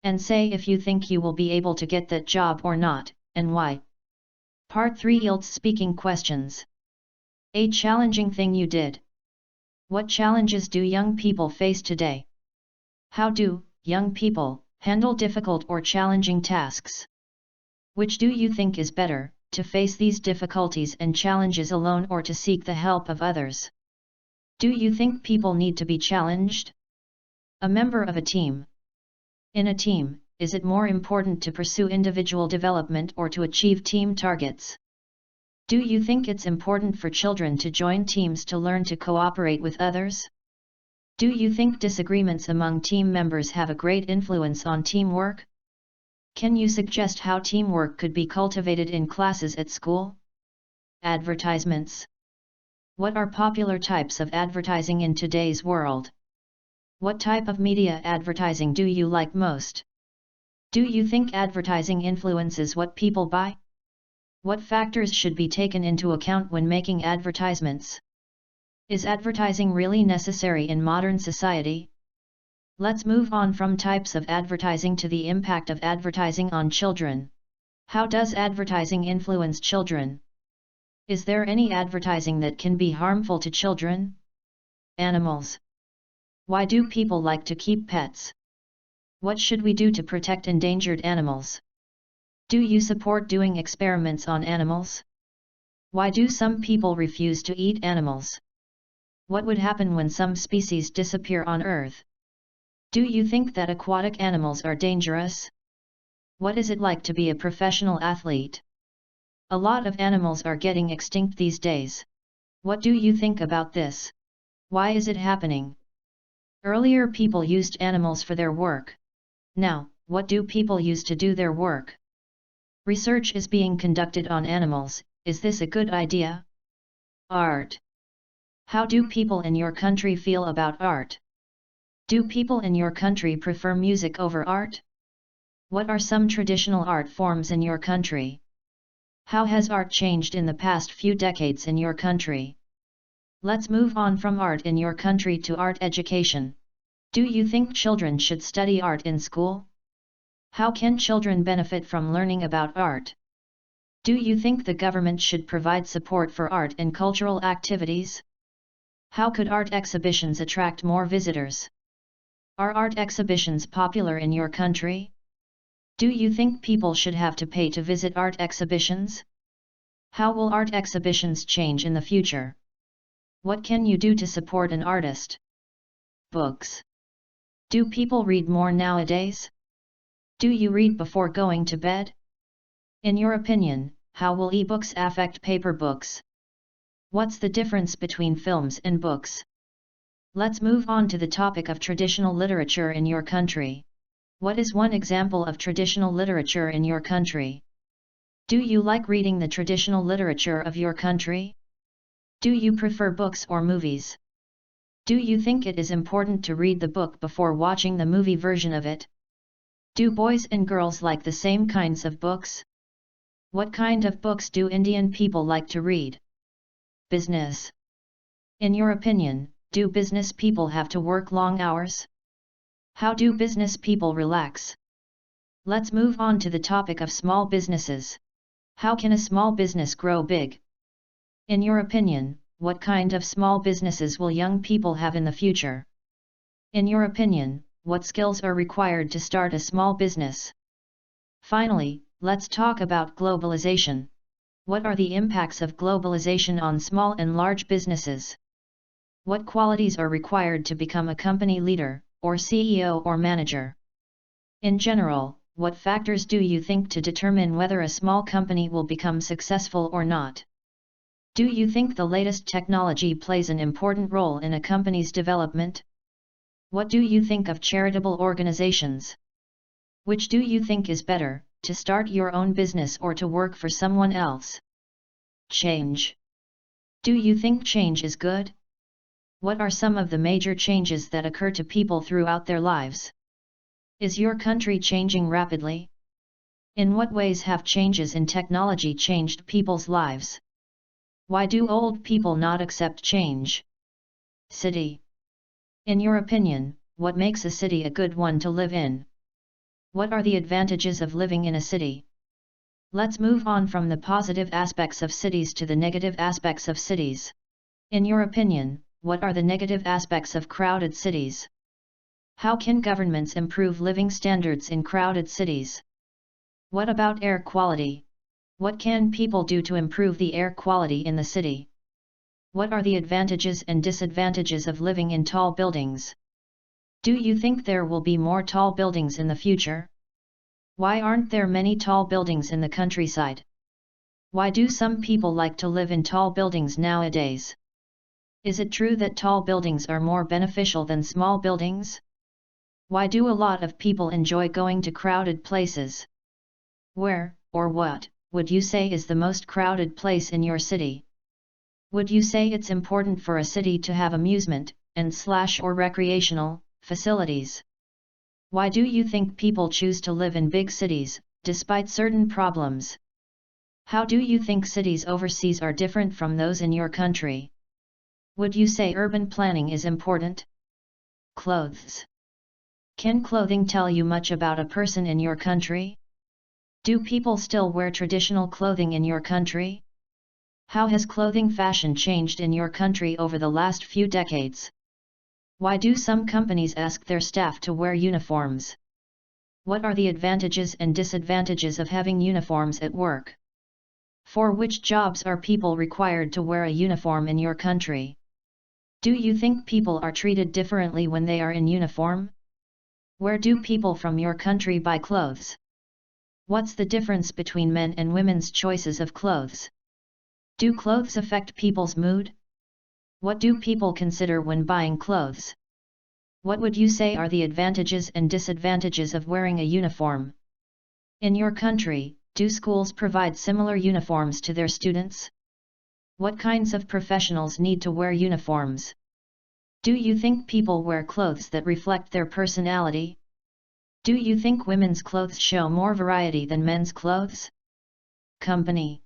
and say if you think you will be able to get that job or not, and why. Part 3 Ielts Speaking Questions. A challenging thing you did. What challenges do young people face today? How do young people handle difficult or challenging tasks? Which do you think is better, to face these difficulties and challenges alone or to seek the help of others? Do you think people need to be challenged? A member of a team. In a team, is it more important to pursue individual development or to achieve team targets? Do you think it's important for children to join teams to learn to cooperate with others? Do you think disagreements among team members have a great influence on teamwork? Can you suggest how teamwork could be cultivated in classes at school? Advertisements. What are popular types of advertising in today's world? What type of media advertising do you like most? Do you think advertising influences what people buy? What factors should be taken into account when making advertisements? Is advertising really necessary in modern society? Let's move on from types of advertising to the impact of advertising on children. How does advertising influence children? Is there any advertising that can be harmful to children? Animals. Why do people like to keep pets? What should we do to protect endangered animals? Do you support doing experiments on animals? Why do some people refuse to eat animals? What would happen when some species disappear on Earth? Do you think that aquatic animals are dangerous? What is it like to be a professional athlete? A lot of animals are getting extinct these days. What do you think about this? Why is it happening? Earlier people used animals for their work. Now, what do people use to do their work? Research is being conducted on animals. Is this a good idea? Art. How do people in your country feel about art? Do people in your country prefer music over art? What are some traditional art forms in your country? How has art changed in the past few decades in your country? Let's move on from art in your country to art education. Do you think children should study art in school? How can children benefit from learning about art? Do you think the government should provide support for art and cultural activities? How could art exhibitions attract more visitors? Are art exhibitions popular in your country? Do you think people should have to pay to visit art exhibitions? How will art exhibitions change in the future? What can you do to support an artist? Books. Do people read more nowadays? Do you read before going to bed? In your opinion, how will e-books affect paper books? What's the difference between films and books? Let's move on to the topic of traditional literature in your country. What is one example of traditional literature in your country? Do you like reading the traditional literature of your country? Do you prefer books or movies? Do you think it is important to read the book before watching the movie version of it? Do boys and girls like the same kinds of books? What kind of books do Indian people like to read? Business. In your opinion, do business people have to work long hours? How do business people relax? Let's move on to the topic of small businesses. How can a small business grow big? In your opinion, what kind of small businesses will young people have in the future? In your opinion, what skills are required to start a small business? Finally, let's talk about globalization. What are the impacts of globalization on small and large businesses? What qualities are required to become a company leader, or CEO or manager? In general, what factors do you think to determine whether a small company will become successful or not? Do you think the latest technology plays an important role in a company's development? What do you think of charitable organizations? Which do you think is better, to start your own business or to work for someone else? Change. Do you think change is good? What are some of the major changes that occur to people throughout their lives? Is your country changing rapidly? In what ways have changes in technology changed people's lives? Why do old people not accept change? City. In your opinion, what makes a city a good one to live in? What are the advantages of living in a city? Let's move on from the positive aspects of cities to the negative aspects of cities. In your opinion, what are the negative aspects of crowded cities? How can governments improve living standards in crowded cities? What about air quality? What can people do to improve the air quality in the city? What are the advantages and disadvantages of living in tall buildings? Do you think there will be more tall buildings in the future? Why aren't there many tall buildings in the countryside? Why do some people like to live in tall buildings nowadays? Is it true that tall buildings are more beneficial than small buildings? Why do a lot of people enjoy going to crowded places? Where, or what, would you say is the most crowded place in your city? Would you say it's important for a city to have amusement, or recreational facilities? Why do you think people choose to live in big cities, despite certain problems? How do you think cities overseas are different from those in your country? Would you say urban planning is important? Clothes. Can clothing tell you much about a person in your country? Do people still wear traditional clothing in your country? How has clothing fashion changed in your country over the last few decades? Why do some companies ask their staff to wear uniforms? What are the advantages and disadvantages of having uniforms at work? For which jobs are people required to wear a uniform in your country? Do you think people are treated differently when they are in uniform? Where do people from your country buy clothes? What's the difference between men and women's choices of clothes? Do clothes affect people's mood? What do people consider when buying clothes? What would you say are the advantages and disadvantages of wearing a uniform? In your country, do schools provide similar uniforms to their students? What kinds of professionals need to wear uniforms? Do you think people wear clothes that reflect their personality? Do you think women's clothes show more variety than men's clothes? Company.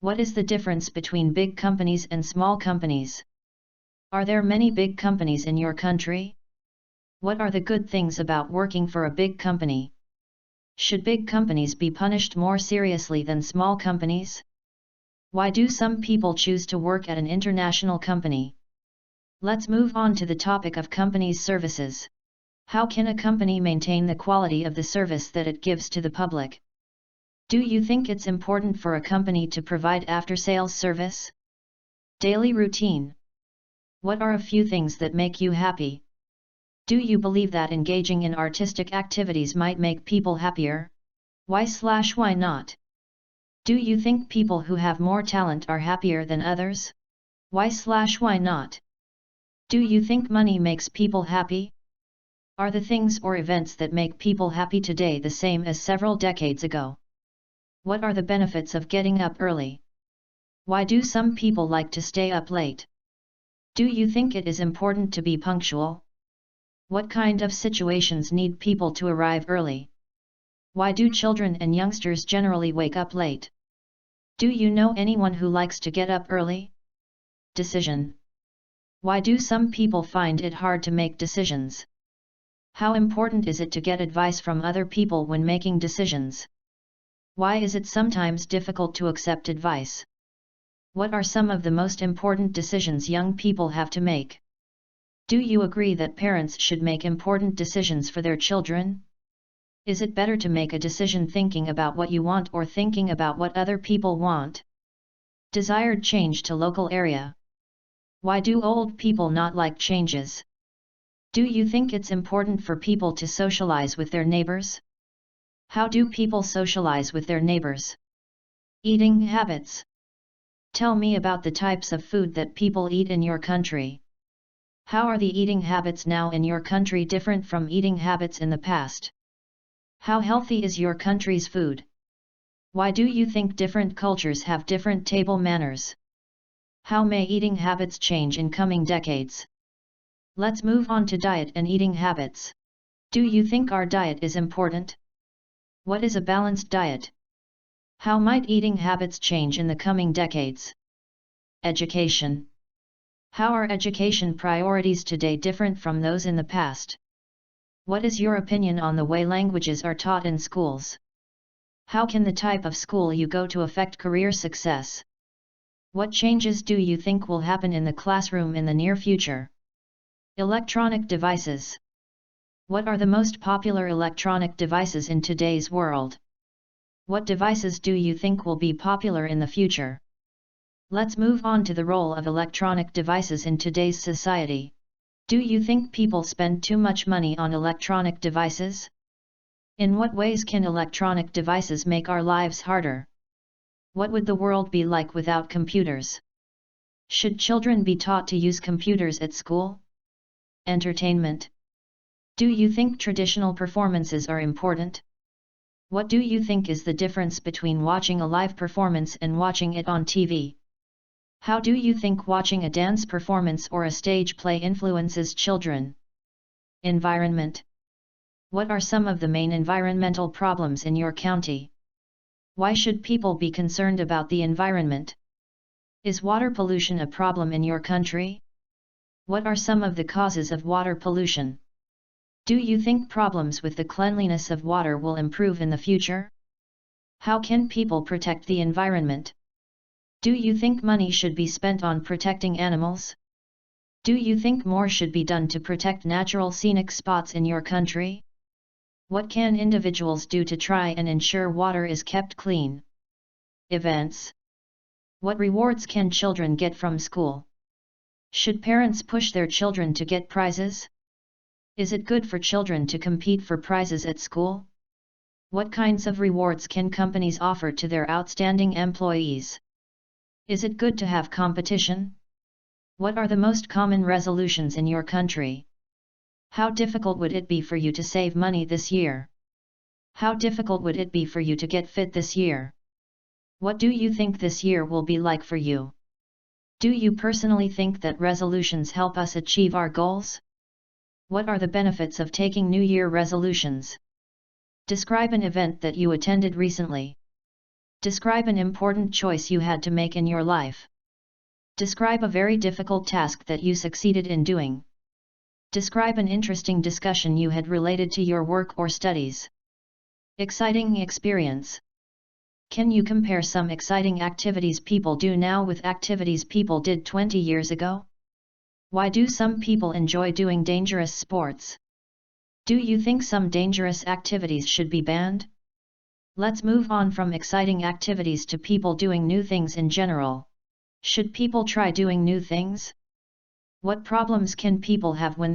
What is the difference between big companies and small companies? Are there many big companies in your country? What are the good things about working for a big company? Should big companies be punished more seriously than small companies? Why do some people choose to work at an international company? Let's move on to the topic of companies' services. How can a company maintain the quality of the service that it gives to the public? Do you think it's important for a company to provide after-sales service? Daily routine. What are a few things that make you happy? Do you believe that engaging in artistic activities might make people happier? Why not? Do you think people who have more talent are happier than others? Why not? Do you think money makes people happy? Are the things or events that make people happy today the same as several decades ago? What are the benefits of getting up early? Why do some people like to stay up late? Do you think it is important to be punctual? What kind of situations need people to arrive early? Why do children and youngsters generally wake up late? Do you know anyone who likes to get up early? Decision. Why do some people find it hard to make decisions? How important is it to get advice from other people when making decisions? Why is it sometimes difficult to accept advice? What are some of the most important decisions young people have to make? Do you agree that parents should make important decisions for their children? Is it better to make a decision thinking about what you want or thinking about what other people want? Desired change to local area. Why do old people not like changes? Do you think it's important for people to socialize with their neighbors? How do people socialize with their neighbors? Eating habits. Tell me about the types of food that people eat in your country. How are the eating habits now in your country different from eating habits in the past? How healthy is your country's food? Why do you think different cultures have different table manners? How may eating habits change in coming decades? Let's move on to diet and eating habits. Do you think our diet is important? What is a balanced diet? How might eating habits change in the coming decades? Education. How are education priorities today different from those in the past? What is your opinion on the way languages are taught in schools? How can the type of school you go to affect career success? What changes do you think will happen in the classroom in the near future? Electronic devices. What are the most popular electronic devices in today's world? What devices do you think will be popular in the future? Let's move on to the role of electronic devices in today's society. Do you think people spend too much money on electronic devices? In what ways can electronic devices make our lives harder? What would the world be like without computers? Should children be taught to use computers at school? Entertainment. Do you think traditional performances are important? What do you think is the difference between watching a live performance and watching it on TV? How do you think watching a dance performance or a stage play influences children? Environment. What are some of the main environmental problems in your county? Why should people be concerned about the environment? Is water pollution a problem in your country? What are some of the causes of water pollution? Do you think problems with the cleanliness of water will improve in the future? How can people protect the environment? Do you think money should be spent on protecting animals? Do you think more should be done to protect natural scenic spots in your country? What can individuals do to try and ensure water is kept clean? Events. What rewards can children get from school? Should parents push their children to get prizes? Is it good for children to compete for prizes at school? What kinds of rewards can companies offer to their outstanding employees? Is it good to have competition? What are the most common resolutions in your country? How difficult would it be for you to save money this year? How difficult would it be for you to get fit this year? What do you think this year will be like for you? Do you personally think that resolutions help us achieve our goals? What are the benefits of taking New Year resolutions? Describe an event that you attended recently. Describe an important choice you had to make in your life. Describe a very difficult task that you succeeded in doing. Describe an interesting discussion you had related to your work or studies. Exciting experience. Can you compare some exciting activities people do now with activities people did 20 years ago? Why do some people enjoy doing dangerous sports? Do you think some dangerous activities should be banned? Let's move on from exciting activities to people doing new things in general. Should people try doing new things? What problems can people have when